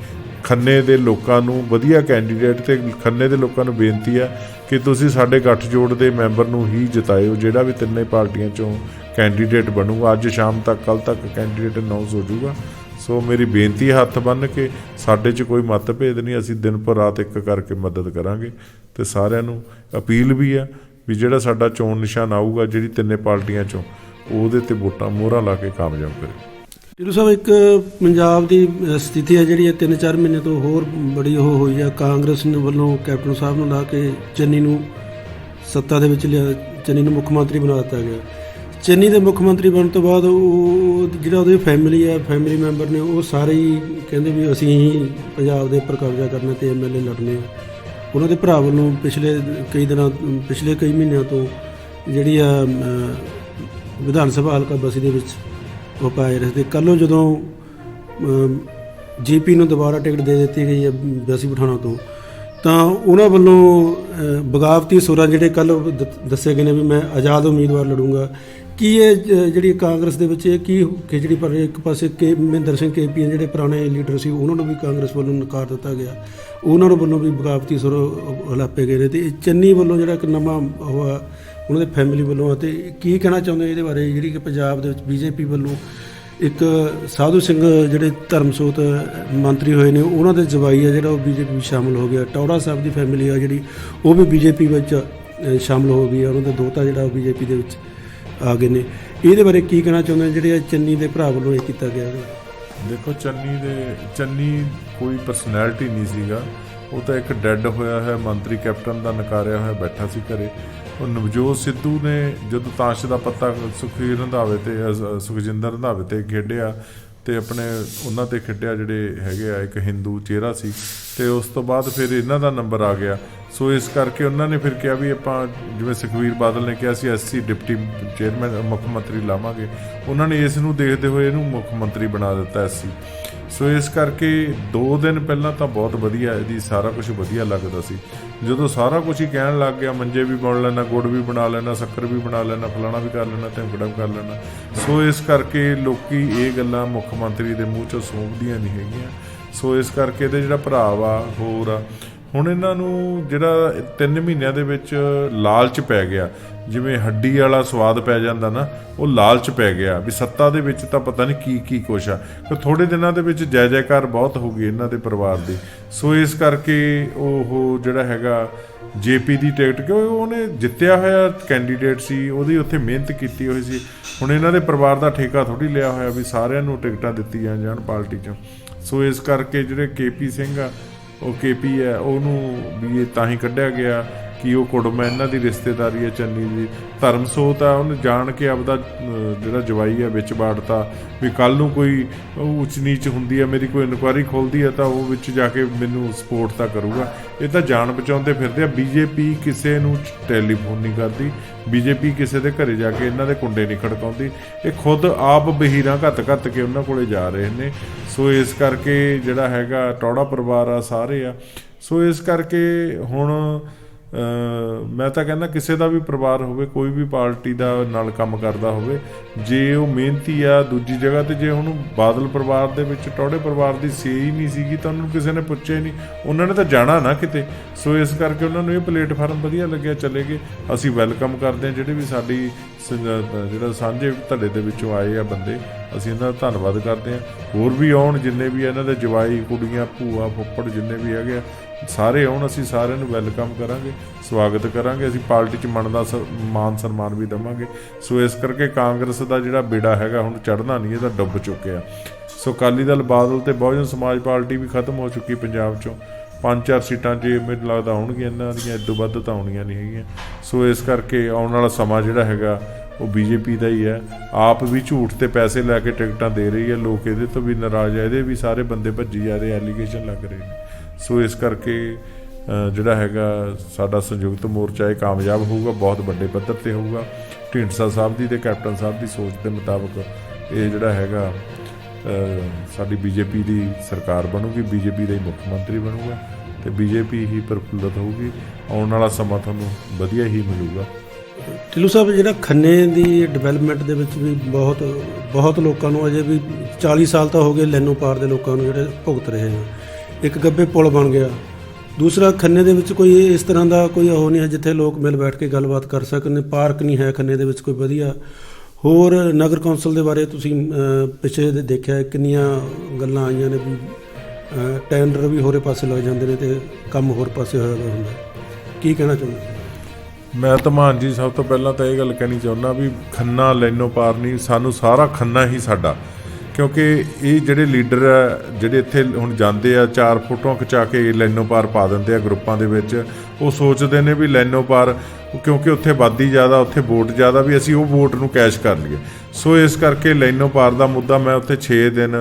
A: ਖੰਨੇ ਦੇ ਲੋਕਾਂ ਨੂੰ ਵਧੀਆ ਕੈਂਡੀਡੇਟ, ਅਤੇ ਖੰਨੇ ਦੇ ਲੋਕਾਂ ਨੂੰ ਬੇਨਤੀ ਹੈ ਕਿ ਤੁਸੀਂ ਸਾਡੇ ਗੱਠਜੋੜ ਦੇ ਮੈਂਬਰ ਨੂੰ ਹੀ ਜਿਤਾਇਓ, ਜਿਹੜਾ ਵੀ ਤਿੰਨੇ ਪਾਰਟੀਆਂ 'ਚੋਂ ਕੈਂਡੀਡੇਟ ਬਣੂਗਾ। ਅੱਜ ਸ਼ਾਮ ਤੱਕ, ਕੱਲ੍ਹ ਤੱਕ ਕੈਂਡੀਡੇਟ ਅਨਾਊਂਸ ਹੋ ਜਾਊਗਾ। ਸੋ ਮੇਰੀ ਬੇਨਤੀ ਹੱਥ ਬੰਨ੍ਹ ਕੇ, ਸਾਡੇ 'ਚ ਕੋਈ ਮਤਭੇਦ ਨਹੀਂ, ਅਸੀਂ ਦਿਨ ਪਰ ਰਾਤ ਇੱਕ ਕਰਕੇ ਮਦਦ ਕਰਾਂਗੇ। ਅਤੇ ਸਾਰਿਆਂ ਨੂੰ ਅਪੀਲ ਵੀ ਆ ਵੀ ਜਿਹੜਾ ਸਾਡਾ ਚੋਣ ਨਿਸ਼ਾਨ ਆਊਗਾ ਜਿਹੜੀ ਤਿੰਨੇ ਪਾਰਟੀਆਂ 'ਚੋਂ, ਉਹਦੇ 'ਤੇ ਵੋਟਾਂ ਮੋਹਰਾਂ ਲਾ ਕੇ ਕਾਮਯਾਬ ਕਰੇ।
B: ਢਿੱਲੋਂ ਸਾਹਿਬ, ਇੱਕ ਪੰਜਾਬ ਦੀ ਸਥਿਤੀ ਹੈ ਜਿਹੜੀ 3-4 ਮਹੀਨੇ ਤੋਂ ਹੋਰ ਬੜੀ ਉਹ ਹੋਈ ਹੈ। ਕਾਂਗਰਸ ਵੱਲੋਂ ਕੈਪਟਨ ਸਾਹਿਬ ਨੂੰ ਲਾ ਕੇ ਚੰਨੀ ਨੂੰ ਸੱਤਾ ਦੇ ਵਿੱਚ ਲਿਆ, ਚੰਨੀ ਨੂੰ ਮੁੱਖ ਮੰਤਰੀ ਬਣਾ ਦਿੱਤਾ ਗਿਆ। ਚੰਨੀ ਦੇ ਮੁੱਖ ਮੰਤਰੀ ਬਣਨ ਤੋਂ ਬਾਅਦ ਉਹ ਜਿਹੜਾ ਉਹਦੀ ਫੈਮਿਲੀ ਹੈ, ਫੈਮਿਲੀ ਮੈਂਬਰ ਨੇ, ਉਹ ਸਾਰੇ ਹੀ ਕਹਿੰਦੇ ਵੀ ਅਸੀਂ ਹੀ ਪੰਜਾਬ ਦੇ ਉੱਪਰ ਕਬਜ਼ਾ ਕਰਨਾ ਅਤੇ MLA ਲੜਨੇ। ਉਹਨਾਂ ਦੇ ਭਰਾ ਵੱਲੋਂ ਪਿਛਲੇ ਕਈ ਮਹੀਨਿਆਂ ਤੋਂ ਜਿਹੜੀ ਆ ਵਿਧਾਨ ਸਭਾ ਹਲਕਾ ਬਸੀ ਦੇ ਵਿੱਚ ਉਹ ਪਾਏ ਰਹੇ। ਅਤੇ ਕੱਲ੍ਹ ਜਦੋਂ GP ਨੂੰ ਦੁਬਾਰਾ ਟਿਕਟ ਦੇ ਦਿੱਤੀ ਗਈ ਹੈ ਬਸੀ ਪਠਾਣਾ ਤੋਂ, ਤਾਂ ਉਹਨਾਂ ਵੱਲੋਂ ਬਗਾਵਤੀ ਸੁਰਾਂ ਜਿਹੜੇ ਕੱਲ੍ਹ ਦੱਸੇ ਗਏ ਨੇ ਵੀ ਮੈਂ ਆਜ਼ਾਦ ਉਮੀਦਵਾਰ ਲੜੂੰਗਾ। ਕੀ ਇਹ ਜਿਹੜੀ ਕਾਂਗਰਸ ਦੇ ਵਿੱਚ ਇਹ ਕੀ ਖਿਚੜੀ ਪਰ ਇੱਕ ਪਾਸੇ ਮਹਿੰਦਰ ਸਿੰਘ KP ਜਿਹੜੇ ਪੁਰਾਣੇ ਲੀਡਰ ਸੀ ਉਹਨਾਂ ਨੂੰ ਵੀ ਕਾਂਗਰਸ ਵੱਲੋਂ ਨਕਾਰ ਦਿੱਤਾ ਗਿਆ, ਉਹਨਾਂ ਨੂੰ ਵੱਲੋਂ ਵੀ ਬਗਾਵਤੀ ਸੁਰ ਹਲਾਪੇ ਗਏ ਨੇ, ਅਤੇ ਚੰਨੀ ਵੱਲੋਂ ਜਿਹੜਾ ਇੱਕ ਨਵਾਂ ਹੋਇਆ ਉਹਨਾਂ ਦੇ ਫੈਮਿਲੀ ਵੱਲੋਂ। ਅਤੇ ਕੀ ਕਹਿਣਾ ਚਾਹੁੰਦੇ ਇਹਦੇ ਬਾਰੇ, ਜਿਹੜੀ ਕਿ ਪੰਜਾਬ ਦੇ ਵਿੱਚ BJP ਵੱਲੋਂ ਇੱਕ ਸਾਧੂ ਸਿੰਘ ਜਿਹੜੇ ਧਰਮਸੋਤ ਮੰਤਰੀ ਹੋਏ ਨੇ, ਉਹਨਾਂ ਦੇ ਜਵਾਈ ਆ ਜਿਹੜਾ ਉਹ BJP ਵਿੱਚ ਸ਼ਾਮਲ ਹੋ ਗਿਆ। ਟੌੜਾ ਸਾਹਿਬ ਦੀ ਫੈਮਿਲੀ ਆ ਜਿਹੜੀ ਉਹ ਵੀ BJP ਵਿੱਚ ਸ਼ਾਮਲ ਹੋ ਗਈ ਆ, ਉਹਨਾਂ ਦਾ ਦੋਤਾ ਜਿਹੜਾ ਉਹ BJP ਦੇ ਵਿੱਚ ਆ ਗਏ ਨੇ। ਇਹਦੇ ਬਾਰੇ ਕੀ ਕਹਿਣਾ ਚਾਹੁੰਦੇ ਜਿਹੜੇ ਚੰਨੀ ਦੇ ਭਰਾ ਵੱਲੋਂ ਇਹ ਕੀਤਾ ਗਿਆ?
A: ਦੇਖੋ, ਚੰਨੀ ਕੋਈ ਪਰਸਨੈਲਿਟੀ ਨਹੀਂ ਸੀਗਾ, ਉਹ ਤਾਂ ਇੱਕ ਡੈੱਡ ਹੋਇਆ ਹੈ ਮੰਤਰੀ, ਕੈਪਟਨ ਦਾ ਨਕਾਰਿਆ ਹੋਇਆ ਬੈਠਾ ਸੀ ਘਰੇ। ਉਹ ਨਵਜੋਤ ਸਿੱਧੂ ਨੇ ਜਦੋਂ ਤਾਸ਼ ਦਾ ਪੱਤਾ ਸੁਖਜਿੰਦਰ ਰੰਧਾਵੇ 'ਤੇ ਖੇਡਿਆ, ਤੇ ਆਪਣੇ ਉਹਨਾਂ ਤੇ ਖੇਡਿਆ, ਜਿਹੜੇ ਹੈਗੇ ਆ, ਇੱਕ ਹਿੰਦੂ ਚਿਹਰਾ ਸੀ। ਤੇ ਉਸ ਤੋਂ ਬਾਅਦ ਫਿਰ ਇਹਨਾਂ ਦਾ ਨੰਬਰ ਆ ਗਿਆ। ਸੋ ਇਸ ਕਰਕੇ ਉਹਨਾਂ ਨੇ ਫਿਰ ਕਿਹਾ ਵੀ ਆਪਾਂ, ਜਿਵੇਂ ਸੁਖਬੀਰ ਬਾਦਲ ਨੇ ਕਿਹਾ ਸੀ, ਐਸਸੀ ਡਿਪਟੀ ਚੇਅਰਮੈਨ ਮੁੱਖ ਮੰਤਰੀ ਲਾਵਾਂਗੇ, ਉਹਨਾਂ ਨੇ ਇਸ ਨੂੰ ਦੇਖਦੇ ਹੋਏ ਇਹਨੂੰ ਮੁੱਖ ਮੰਤਰੀ ਬਣਾ ਦਿੱਤਾ ਐਸਸੀ। ਸੋ ਇਸ ਕਰਕੇ 2 ਦਿਨ ਪਹਿਲਾਂ ਤਾਂ ਬਹੁਤ ਵਧੀਆ ਇਹਦੀ ਸਾਰਾ ਕੁਝ ਵਧੀਆ ਲੱਗਦਾ ਸੀ। ਜਦੋਂ ਸਾਰਾ ਕੁਝ ਹੀ ਕਹਿਣ ਲੱਗ ਗਿਆ, ਮੰਜੇ ਵੀ ਬੁਣ ਲੈਣਾ, ਗੁੜ ਵੀ ਬਣਾ ਲੈਣਾ, ਸ਼ੱਕਰ ਵੀ ਬਣਾ ਲੈਣਾ, ਫਲਾਣਾ ਵੀ ਕਰ ਲੈਣਾ, ਢਿੰਗੜਾ ਵੀ ਕਰ ਲੈਣਾ। ਸੋ ਇਸ ਕਰਕੇ ਲੋਕੀ ਇਹ ਗੱਲਾਂ ਮੁੱਖ ਮੰਤਰੀ ਦੇ ਮੂੰਹ 'ਚੋਂ ਸੌਂਪਦੀਆਂ ਨਹੀਂ ਹੈਗੀਆਂ। ਸੋ ਇਸ ਕਰਕੇ ਇਹਦੇ ਜਿਹੜਾ ਭਰਾ ਵਾ ਹੋਰ ਆ, ਹੁਣ ਇਹਨਾਂ ਨੂੰ ਜਿਹੜਾ 3 ਮਹੀਨਿਆਂ ਦੇ ਵਿੱਚ ਲਾਲਚ ਪੈ ਗਿਆ, ਜਿਵੇਂ ਹੱਡੀ ਵਾਲਾ ਸਵਾਦ ਪੈ ਜਾਂਦਾ ਨਾ, ਉਹ ਲਾਲਚ ਪੈ ਗਿਆ ਵੀ ਸੱਤਾ ਦੇ ਵਿੱਚ ਤਾਂ ਪਤਾ ਨਹੀਂ ਕੀ ਕੁਛ ਆ। ਫਿਰ ਥੋੜ੍ਹੇ ਦਿਨਾਂ ਦੇ ਵਿੱਚ ਜੈ ਜੈਕਾਰ ਬਹੁਤ ਹੋ ਗਈ ਇਹਨਾਂ ਦੇ ਪਰਿਵਾਰ ਦੀ। ਸੋ ਇਸ ਕਰਕੇ ਉਹ ਜਿਹੜਾ ਹੈਗਾ ਜੇਪੀ ਦੀ ਟਿਕਟ, ਕਿਉਂ ਉਹਨੇ ਜਿੱਤਿਆ ਹੋਇਆ ਕੈਂਡੀਡੇਟ ਸੀ, ਉਹਦੀ ਉੱਥੇ ਮਿਹਨਤ ਕੀਤੀ ਹੋਈ ਸੀ। ਹੁਣ ਇਹਨਾਂ ਦੇ ਪਰਿਵਾਰ ਦਾ ਠੇਕਾ ਥੋੜ੍ਹੀ ਲਿਆ ਹੋਇਆ ਵੀ ਸਾਰਿਆਂ ਨੂੰ ਟਿਕਟਾਂ ਦਿੱਤੀਆਂ ਜਾਣ ਪਾਰਟੀ 'ਚੋਂ। ਸੋ ਇਸ ਕਰਕੇ ਜਿਹੜੇ KP ਸਿੰਘ ਆ, ਉਹ KP ਹੈ, ਉਹਨੂੰ ਵੀ ਇਹ ਤਾਂ ਹੀ ਕੱਢਿਆ ਗਿਆ ਕਿ ਉਹ ਕੁੜਮਾ ਇਹਨਾਂ ਦੀ ਰਿਸ਼ਤੇਦਾਰੀ ਹੈ ਚੰਨੀ ਦੀ। ਧਰਮਸੋਤ ਆ, ਉਹਨੇ ਜਾਣ ਕੇ ਆਪਦਾ ਜਿਹੜਾ ਜਵਾਈ ਹੈ ਵਿੱਚ ਬਾੜਤਾ ਵੀ ਕੱਲ੍ਹ ਨੂੰ ਕੋਈ ਉੱਚ ਨੀਚ ਹੁੰਦੀ ਹੈ, ਮੇਰੀ ਕੋਈ ਇਨਕੁਆਇਰੀ ਖੋਲ੍ਹਦੀ ਹੈ ਤਾਂ ਉਹ ਵਿੱਚ ਜਾ ਕੇ ਮੈਨੂੰ ਸਪੋਰਟ ਤਾਂ ਕਰੂਗਾ। ਇਹ ਤਾਂ ਜਾਣ ਬਚਾਉਂਦੇ ਫਿਰਦੇ ਆ। BJP ਕਿਸੇ ਨੂੰ ਟੈਲੀਫੋਨ ਨਹੀਂ ਕਰਦੀ, BJP ਕਿਸੇ ਦੇ ਘਰੇ ਜਾ ਕੇ ਇਹਨਾਂ ਦੇ ਕੁੰਡੇ ਨਹੀਂ ਖੜਕਾਉਂਦੀ। ਇਹ ਖੁਦ ਆਪ ਬਹੀਰਾਂ ਘੱਤ ਕੇ ਉਹਨਾਂ ਕੋਲੇ ਜਾ ਰਹੇ ਨੇ। ਸੋ ਇਸ ਕਰਕੇ ਜਿਹੜਾ ਹੈਗਾ ਟੌੜਾ ਪਰਿਵਾਰ ਆ, ਸਾਰੇ ਆ। ਸੋ ਇਸ ਕਰਕੇ ਹੁਣ ਮੈਂ ਤਾਂ ਕਹਿੰਦਾ ਕਿਸੇ ਦਾ ਵੀ ਪਰਿਵਾਰ ਹੋਵੇ, ਕੋਈ ਵੀ ਪਾਰਟੀ ਦਾ ਨਾਲ ਕੰਮ ਕਰਦਾ ਹੋਵੇ, ਜੇ ਉਹ ਮਿਹਨਤੀ ਆ। ਦੂਜੀ ਜਗ੍ਹਾ 'ਤੇ ਜੇ ਉਹਨੂੰ ਬਾਦਲ ਪਰਿਵਾਰ ਦੇ ਵਿੱਚ ਟੌੜੇ ਪਰਿਵਾਰ ਦੀ ਹੀ ਨਹੀਂ ਸੀਗੀ ਤਾਂ ਉਹਨੂੰ ਕਿਸੇ ਨੇ ਪੁੱਛਿਆ ਹੀ ਨਹੀਂ, ਉਹਨਾਂ ਨੇ ਤਾਂ ਜਾਣਾ ਨਾ ਕਿਤੇ। ਸੋ ਇਸ ਕਰਕੇ ਉਹਨਾਂ ਨੂੰ ਇਹ ਪਲੇਟਫਾਰਮ ਵਧੀਆ ਲੱਗਿਆ, ਚਲੇ ਗਏ। ਅਸੀਂ ਵੈਲਕਮ ਕਰਦੇ ਹਾਂ ਜਿਹੜੇ ਵੀ ਸਾਡੀ ਜਿਹੜਾ ਸਾਂਝੇ ਧੜੇ ਦੇ ਵਿੱਚੋਂ ਆਏ ਆ ਬੰਦੇ, ਅਸੀਂ ਇਹਨਾਂ ਦਾ ਧੰਨਵਾਦ ਕਰਦੇ ਹਾਂ। ਹੋਰ ਵੀ ਆਉਣ, ਜਿੰਨੇ ਵੀ ਇਹਨਾਂ ਦੇ ਜਵਾਈ, ਕੁੜੀਆਂ, ਭੂਆ, ਫੁੱਫੜ ਜਿੰਨੇ ਵੀ ਹੈਗੇ ਆ, ਸਾਰੇ ਆਉਣ। ਅਸੀਂ ਸਾਰਿਆਂ ਨੂੰ ਵੈਲਕਮ ਕਰਾਂਗੇ, ਸਵਾਗਤ ਕਰਾਂਗੇ। ਅਸੀਂ ਪਾਰਟੀ 'ਚ ਮਨ ਦਾ ਮਾਨ ਸਨਮਾਨ ਵੀ ਦੇਵਾਂਗੇ। ਸੋ ਇਸ ਕਰਕੇ ਕਾਂਗਰਸ ਦਾ ਜਿਹੜਾ ਬੇੜਾ ਹੈਗਾ ਹੁਣ ਚੜ੍ਹਨਾ ਨਹੀਂ, ਇਹਦਾ ਡੁੱਬ ਚੁੱਕਿਆ। ਸੋ ਅਕਾਲੀ ਦਲ, ਬਾਦਲ ਤੇ ਬਹੁਜਨ ਸਮਾਜ ਪਾਰਟੀ ਵੀ ਖਤਮ ਹੋ ਚੁੱਕੀ ਪੰਜਾਬ 'ਚੋਂ। 5-4 ਸੀਟਾਂ ਜੇ ਮੈਨੂੰ ਲੱਗਦਾ ਆਉਣਗੀਆਂ ਇਹਨਾਂ ਦੀਆਂ, ਇਸ ਤੋਂ ਵੱਧ ਤਾਂ ਆਉਣੀਆਂ ਨਹੀਂ ਹੈਗੀਆਂ। ਸੋ ਇਸ ਕਰਕੇ ਆਉਣ ਵਾਲਾ ਸਮਾਂ ਜਿਹੜਾ ਹੈਗਾ ਉਹ BJP ਦਾ ਹੀ ਹੈ। ਆਪ ਵੀ ਝੂਠ ਤੇ ਪੈਸੇ ਲੈ ਕੇ ਟਿਕਟਾਂ ਦੇ ਰਹੀ ਹੈ, ਲੋਕ ਇਹਦੇ ਤੋਂ ਵੀ ਨਾਰਾਜ਼ ਹੈ। ਇਹਦੇ ਵੀ ਸਾਰੇ ਬੰਦੇ ਭੱਜੀ ਜਾ ਰਹੇ, ਐਲੀਗੇਸ਼ਨ ਲੱਗ ਰਹੇ ਨੇ। ਸੋ ਇਸ ਕਰਕੇ ਜਿਹੜਾ ਹੈਗਾ ਸਾਡਾ ਸੰਯੁਕਤ ਮੋਰਚਾ ਇਹ ਕਾਮਯਾਬ ਹੋਊਗਾ, ਬਹੁਤ ਵੱਡੇ ਪੱਧਰ 'ਤੇ ਹੋਊਗਾ। ਢੀਂਡਸਾ ਸਾਹਿਬ ਦੀ ਤੇ ਕੈਪਟਨ ਸਾਹਿਬ ਦੀ ਸੋਚ ਦੇ ਮੁਤਾਬਕ ਇਹ ਜਿਹੜਾ ਹੈਗਾ ਸਾਡੀ BJP ਦੀ ਸਰਕਾਰ ਬਣੂਗੀ, BJP ਦਾ ਹੀ ਮੁੱਖ ਮੰਤਰੀ ਬਣੂਗਾ ਤੇ BJP ਹੀ ਪ੍ਰਫੁੱਲਤ ਹੋਊਗੀ। ਆਉਣ ਵਾਲਾ ਸਮਾਂ ਤੁਹਾਨੂੰ ਵਧੀਆ ਹੀ ਮਿਲੂਗਾ।
B: ਢਿੱਲੋਂ ਸਾਹਿਬ, ਜਿਹੜਾ ਖੰਨੇ ਦੀ ਡਿਵੈਲਪਮੈਂਟ ਦੇ ਵਿੱਚ ਵੀ ਬਹੁਤ ਲੋਕਾਂ ਨੂੰ ਅਜੇ ਵੀ 40 ਸਾਲ ਤਾਂ ਹੋ ਗਏ ਲੈਨੋ ਪਾਰ ਦੇ ਲੋਕਾਂ ਨੂੰ ਜਿਹੜੇ ਭੁਗਤ ਰਹੇ ਨੇ। ਇੱਕ ਗੱਬੇ ਪੁਲ ਬਣ ਗਿਆ, ਦੂਸਰਾ ਖੰਨੇ ਦੇ ਵਿੱਚ ਕੋਈ ਇਸ ਤਰ੍ਹਾਂ ਦਾ ਕੋਈ ਉਹ ਨਹੀਂ ਹੈ ਜਿੱਥੇ ਲੋਕ ਮਿਲ ਬੈਠ ਕੇ ਗੱਲਬਾਤ ਕਰ ਸਕਣ। ਪਾਰਕ ਨਹੀਂ ਹੈ ਖੰਨੇ ਦੇ ਵਿੱਚ ਕੋਈ ਵਧੀਆ। ਹੋਰ ਨਗਰ ਕੌਂਸਲ ਦੇ ਬਾਰੇ ਤੁਸੀਂ ਪਿੱਛੇ ਦੇਖਿਆ ਕਿੰਨੀਆਂ ਗੱਲਾਂ ਆਈਆਂ ਨੇ ਵੀ ਟੈਂਡਰ ਵੀ ਹੋਰੇ ਪਾਸੇ ਲੱਗ ਜਾਂਦੇ ਨੇ ਤੇ ਕੰਮ ਹੋਰ ਪਾਸੇ ਹੋਇਆ ਹੁੰਦਾ। ਕੀ ਕਹਿਣਾ ਚਾਹੁੰਦੇ?
A: ਮੈਂ ਧਮਾਨ ਜੀ ਸਭ ਤੋਂ ਪਹਿਲਾਂ ਤਾਂ ਇਹ ਗੱਲ ਕਹਿਣੀ ਚਾਹੁੰਦਾ ਵੀ ਖੰਨਾ ਲੈਨੋ ਪਾਰ ਨਹੀਂ, ਸਾਨੂੰ ਸਾਰਾ ਖੰਨਾ ਹੀ ਸਾਡਾ। ਕਿਉਂਕਿ ਇਹ ਜਿਹੜੇ ਲੀਡਰ ਆ ਜਿਹੜੇ ਇੱਥੇ ਹੁਣ ਜਾਂਦੇ ਆ, 4 ਫੋਟੋਆਂ ਖਿਚਾ ਕੇ ਲੈਨੋ ਪਾਰ ਪਾ ਦਿੰਦੇ ਆ ਗਰੁੱਪਾਂ ਦੇ ਵਿੱਚ। ਉਹ ਸੋਚਦੇ ਨੇ ਵੀ ਲੈਨੋ ਪਾਰ, ਕਿਉਂਕਿ ਉੱਥੇ ਆਬਾਦੀ ਜ਼ਿਆਦਾ, ਉੱਥੇ ਵੋਟ ਜ਼ਿਆਦਾ, ਵੀ ਅਸੀਂ ਉਹ ਵੋਟ ਨੂੰ ਕੈਸ਼ ਕਰ ਲਈਏ। ਸੋ ਇਸ ਕਰਕੇ ਲੈਨੋ ਪਾਰ ਦਾ ਮੁੱਦਾ, ਮੈਂ ਉੱਥੇ 6 ਦਿਨ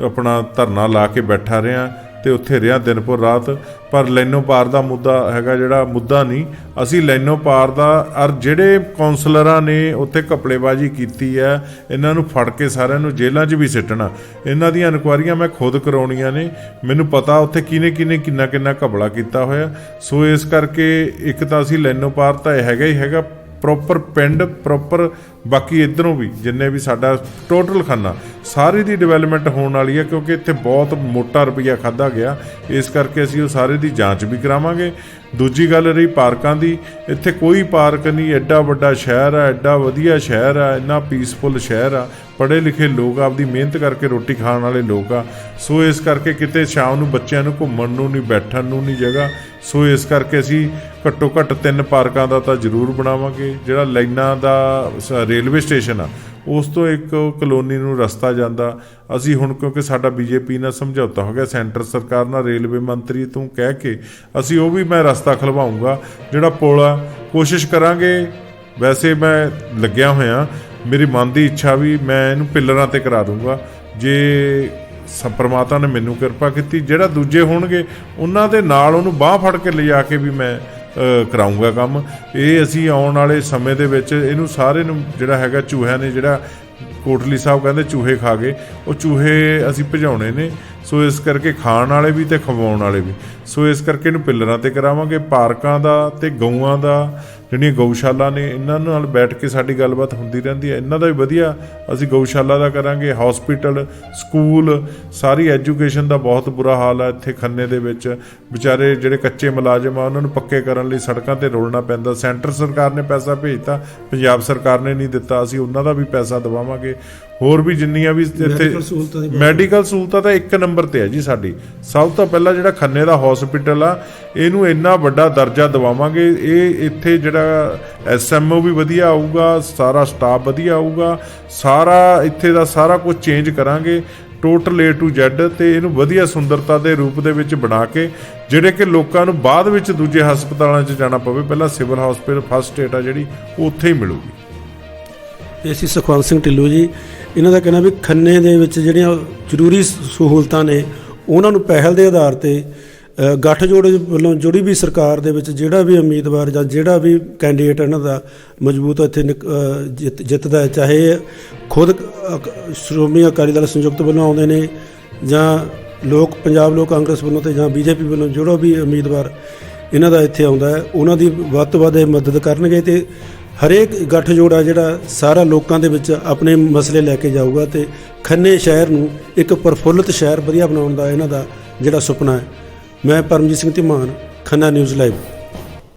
A: ਆਪਣਾ ਧਰਨਾ ਲਾ ਕੇ ਬੈਠਾ ਰਿਹਾ ਤੇ ਉੱਥੇ ਰਿਹਾ ਦਿਨ ਭਰ ਰਾਤ। ਪਰ ਲੈਨੋ ਪਾਰ ਦਾ ਮੁੱਦਾ ਹੈਗਾ ਜਿਹੜਾ ਮੁੱਦਾ ਨਹੀਂ, ਅਸੀਂ ਲੈਨੋ ਪਾਰ ਦਾ ਔਰ ਜਿਹੜੇ ਕੌਂਸਲਰਾਂ ਨੇ ਉੱਥੇ ਘਪਲੇਬਾਜ਼ੀ ਕੀਤੀ ਹੈ ਇਹਨਾਂ ਨੂੰ ਫੜ ਕੇ ਸਾਰਿਆਂ ਨੂੰ ਜੇਲ੍ਹਾਂ 'ਚ ਵੀ ਸਿੱਟਣਾ। ਇਹਨਾਂ ਦੀਆਂ ਇਨਕੁਆਇਰੀਆਂ ਮੈਂ ਖੁਦ ਕਰਾਉਣੀਆਂ ਨੇ, ਮੈਨੂੰ ਪਤਾ ਉੱਥੇ ਕਿਹਨੇ ਕਿੰਨਾ ਘਪਲਾ ਕੀਤਾ ਹੋਇਆ। ਸੋ ਇਸ ਕਰਕੇ ਇੱਕ ਤਾਂ ਅਸੀਂ ਲੈਨੋ ਪਾਰ ਤਾਂ ਹੈਗਾ ਹੀ ਹੈਗਾ ਪ੍ਰੋਪਰ ਪਿੰਡ, ਪ੍ਰੋਪਰ ਬਾਕੀ ਇੱਧਰੋਂ ਵੀ ਜਿੰਨੇ ਵੀ ਸਾਡਾ ਟੋਟਲ ਖੰਨਾ ਸਾਰੀ ਦੀ ਡਿਵੈਲਪਮੈਂਟ ਹੋਣ ਵਾਲੀ ਹੈ, ਕਿਉਂਕਿ ਇੱਥੇ ਬਹੁਤ ਮੋਟਾ ਰੁਪਈਆ ਖਾਧਾ ਗਿਆ। ਇਸ ਕਰਕੇ ਅਸੀਂ ਉਹ ਸਾਰੇ ਦੀ ਜਾਂਚ ਵੀ ਕਰਾਵਾਂਗੇ। ਦੂਜੀ ਗੱਲ ਰਹੀ ਪਾਰਕਾਂ ਦੀ, ਇੱਥੇ ਕੋਈ ਪਾਰਕ ਨਹੀਂ। ਐਡਾ ਵੱਡਾ ਸ਼ਹਿਰ ਆ, ਐਡਾ ਵਧੀਆ ਸ਼ਹਿਰ ਆ, ਇੰਨਾ ਪੀਸਫੁਲ ਸ਼ਹਿਰ ਆ, ਪੜ੍ਹੇ ਲਿਖੇ ਲੋਕ, ਆਪਦੀ ਮਿਹਨਤ ਕਰਕੇ ਰੋਟੀ ਖਾਣ ਵਾਲੇ ਲੋਕ ਆ। ਸੋ ਇਸ ਕਰਕੇ ਕਿਤੇ ਸ਼ਾਮ ਨੂੰ ਬੱਚਿਆਂ ਨੂੰ ਘੁੰਮਣ ਨੂੰ ਨਹੀਂ, ਬੈਠਣ ਨੂੰ ਨਹੀਂ ਜਗ੍ਹਾ। ਸੋ ਇਸ ਕਰਕੇ ਅਸੀਂ ਘੱਟੋ ਘੱਟ 3 ਪਾਰਕਾਂ ਦਾ ਤਾਂ ਜ਼ਰੂਰ ਬਣਾਵਾਂਗੇ। ਜਿਹੜਾ ਲਾਈਨਾਂ ਦਾ ਰੇਲਵੇ ਸਟੇਸ਼ਨ ਆ ਉਸ ਤੋਂ ਇੱਕ ਕਲੋਨੀ ਨੂੰ ਰਸਤਾ ਜਾਂਦਾ, ਅਸੀਂ ਹੁਣ ਕਿਉਂਕਿ ਸਾਡਾ BJP ਨਾਲ ਸਮਝੌਤਾ ਹੋ ਗਿਆ ਸੈਂਟਰ ਸਰਕਾਰ ਨਾਲ, ਰੇਲਵੇ ਮੰਤਰੀ ਤੋਂ ਕਹਿ ਕੇ ਅਸੀਂ ਉਹ ਵੀ ਮੈਂ ਰਸਤਾ ਖਲਵਾਊਂਗਾ। ਜਿਹੜਾ ਪੁਲ ਆ ਕੋਸ਼ਿਸ਼ ਕਰਾਂਗੇ, ਵੈਸੇ ਮੈਂ ਲੱਗਿਆ ਹੋਇਆ ਮੇਰੀ ਮਨ ਦੀ ਇੱਛਾ ਵੀ ਮੈਂ ਇਹਨੂੰ ਪਿੱਲਰਾਂ ਤੇ ਕਰਾ ਦੂੰਗਾ ਜੇ ਪਰਮਾਤਮਾ ਨੇ ਮੈਨੂੰ ਕਿਰਪਾ ਕੀਤੀ। ਜਿਹੜਾ ਦੂਜੇ ਹੋਣਗੇ ਉਹਨਾਂ ਦੇ ਨਾਲ ਉਹਨੂੰ ਬਾਂਹ ਫੜ ਕੇ ਲਿਜਾ ਕੇ ਵੀ ਮੈਂ ਕਰਾਊਂਗਾ ਕੰਮ। ਇਹ ਅਸੀਂ ਆਉਣ ਵਾਲੇ ਸਮੇਂ ਦੇ ਵਿੱਚ ਇਹਨੂੰ ਸਾਰੇ ਨੂੰ ਜਿਹੜਾ ਹੈਗਾ ਚੂਹਿਆਂ ਨੇ, ਜਿਹੜਾ ਕੋਟਲੀ ਸਾਹਿਬ ਕਹਿੰਦੇ ਚੂਹੇ ਖਾ ਗਏ, ਉਹ ਚੂਹੇ ਅਸੀਂ ਭਜਾਉਣੇ ਨੇ। ਸੋ ਇਸ ਕਰਕੇ ਖਾਣ ਵਾਲੇ ਵੀ ਅਤੇ ਖਵਾਉਣ ਵਾਲੇ ਵੀ। ਸੋ ਇਸ ਕਰਕੇ ਇਹਨੂੰ ਪਿੱਲਰਾਂ 'ਤੇ ਕਰਾਵਾਂਗੇ। ਪਾਰਕਾਂ ਦਾ ਅਤੇ ਗਊਆਂ ਦਾ, ਜਿਹੜੀਆਂ ਗਊਸ਼ਾਲਾ ਨੇ, ਇਹਨਾਂ ਨਾਲ ਬੈਠ ਕੇ ਸਾਡੀ ਗੱਲਬਾਤ ਹੁੰਦੀ ਰਹਿੰਦੀ ਹੈ। ਇਹਨਾਂ ਦਾ ਵੀ ਵਧੀਆ ਅਸੀਂ ਗਊਸ਼ਾਲਾ ਦਾ ਕਰਾਂਗੇ। ਹੌਸਪੀਟਲ, ਸਕੂਲ, ਸਾਰੀ ਐਜੂਕੇਸ਼ਨ ਦਾ ਬਹੁਤ ਬੁਰਾ ਹਾਲ ਹੈ ਇੱਥੇ ਖੰਨੇ ਦੇ ਵਿੱਚ। ਵਿਚਾਰੇ ਜਿਹੜੇ ਕੱਚੇ ਮੁਲਾਜ਼ਮ ਆ ਉਹਨਾਂ ਨੂੰ ਪੱਕੇ ਕਰਨ ਲਈ ਸੜਕਾਂ 'ਤੇ ਰੋਲਣਾ ਪੈਂਦਾ। ਸੈਂਟਰ ਸਰਕਾਰ ਨੇ ਪੈਸਾ ਭੇਜਤਾ, ਪੰਜਾਬ ਸਰਕਾਰ ਨੇ ਨਹੀਂ ਦਿੱਤਾ। ਅਸੀਂ ਉਹਨਾਂ ਦਾ ਵੀ ਪੈਸਾ ਦਵਾਵਾਂਗੇ। ਹੋਰ ਵੀ ਜਿੰਨੀਆਂ ਵੀ ਇੱਥੇ ਮੈਡੀਕਲ ਸਹੂਲਤਾਂ ਤਾਂ ਇੱਕ ਨੰਬਰ 'ਤੇ ਹੈ ਜੀ ਸਾਡੀ। ਸਭ ਤੋਂ ਪਹਿਲਾਂ ਜਿਹੜਾ ਖੰਨੇ ਦਾ ਹੌਸਪੀਟਲ ਆ, ਇਹਨੂੰ ਇੰਨਾ ਵੱਡਾ ਦਰਜਾ ਦਵਾਵਾਂਗੇ। ਇਹ ਇੱਥੇ ਜਿਹੜਾ SMO ਵੀ ਵਧੀਆ ਆਊਗਾ, ਸਾਰਾ ਸਟਾਫ ਵਧੀਆ ਆਊਗਾ, ਸਾਰਾ ਇੱਥੇ ਦਾ ਸਾਰਾ ਕੁਝ ਚੇਂਜ ਕਰਾਂਗੇ ਟੋਟਲ A to Z, ਤੇ ਇਹਨੂੰ ਵਧੀਆ ਸੁੰਦਰਤਾ ਦੇ ਰੂਪ ਦੇ ਵਿੱਚ ਬਣਾ ਕੇ, ਜਿਹੜੇ ਕਿ ਲੋਕਾਂ ਨੂੰ ਬਾਅਦ ਵਿੱਚ ਦੂਜੇ ਹਸਪਤਾਲਾਂ 'ਚ ਜਾਣਾ ਪਵੇ, ਪਹਿਲਾਂ ਸਿਵਲ ਹਸਪਤਾਲ ਫਸਟ ਏਡ ਆ ਜਿਹੜੀ ਉਹ ਉੱਥੇ ਹੀ ਮਿਲੂਗੀ।
B: ਅਸੀਂ ਸੁਖਵੰਤ ਸਿੰਘ ਢਿੱਲੋਂ ਜੀ, ਇਹਨਾਂ ਦਾ ਕਹਿਣਾ ਵੀ ਖੰਨੇ ਦੇ ਵਿੱਚ ਜਿਹੜੀਆਂ ਜ਼ਰੂਰੀ ਸਹੂਲਤਾਂ ਨੇ ਉਹਨਾਂ ਨੂੰ ਪਹਿਲ ਦੇ ਆਧਾਰ 'ਤੇ ਗੱਠਜੋੜ ਵੱਲੋਂ ਜਿਹੜੀ ਵੀ ਸਰਕਾਰ ਦੇ ਵਿੱਚ ਜਿਹੜਾ ਵੀ ਉਮੀਦਵਾਰ ਜਾਂ ਜਿਹੜਾ ਵੀ ਕੈਂਡੀਡੇਟ ਇਹਨਾਂ ਦਾ ਮਜ਼ਬੂਤ ਇੱਥੇ ਜਿੱਤਦਾ ਹੈ, ਚਾਹੇ ਖੁਦ ਸ਼੍ਰੋਮਣੀ ਅਕਾਲੀ ਦਲ ਸੰਯੁਕਤ ਵੱਲੋਂ ਆਉਂਦੇ ਨੇ ਜਾਂ ਪੰਜਾਬ ਲੋਕ ਕਾਂਗਰਸ ਵੱਲੋਂ ਤੇ ਜਾਂ BJP ਵੱਲੋਂ ਜਿਹੜਾ ਵੀ ਉਮੀਦਵਾਰ ਇਹਨਾਂ ਦਾ ਇੱਥੇ ਆਉਂਦਾ ਹੈ, ਉਹਨਾਂ ਦੀ ਵੱਧ ਤੋਂ ਵੱਧ ਮਦਦ ਕਰਨਗੇ ਅਤੇ ਹਰੇਕ ਗੱਠਜੋੜ ਆ ਜਿਹੜਾ ਸਾਰਾ ਲੋਕਾਂ ਦੇ ਵਿੱਚ ਆਪਣੇ ਮਸਲੇ ਲੈ ਕੇ ਜਾਊਗਾ ਅਤੇ ਖੰਨੇ ਸ਼ਹਿਰ ਨੂੰ ਇੱਕ ਪ੍ਰਫੁੱਲਤ ਸ਼ਹਿਰ ਵਧੀਆ ਬਣਾਉਣ ਦਾ ਇਹਨਾਂ ਦਾ ਜਿਹੜਾ ਸੁਪਨਾ ਹੈ। ਮੈਂ ਪਰਮਜੀਤ ਸਿੰਘ ਧੀਮਾਨ, ਖੰਨਾ ਨਿਊਜ਼ ਲਾਈਵ।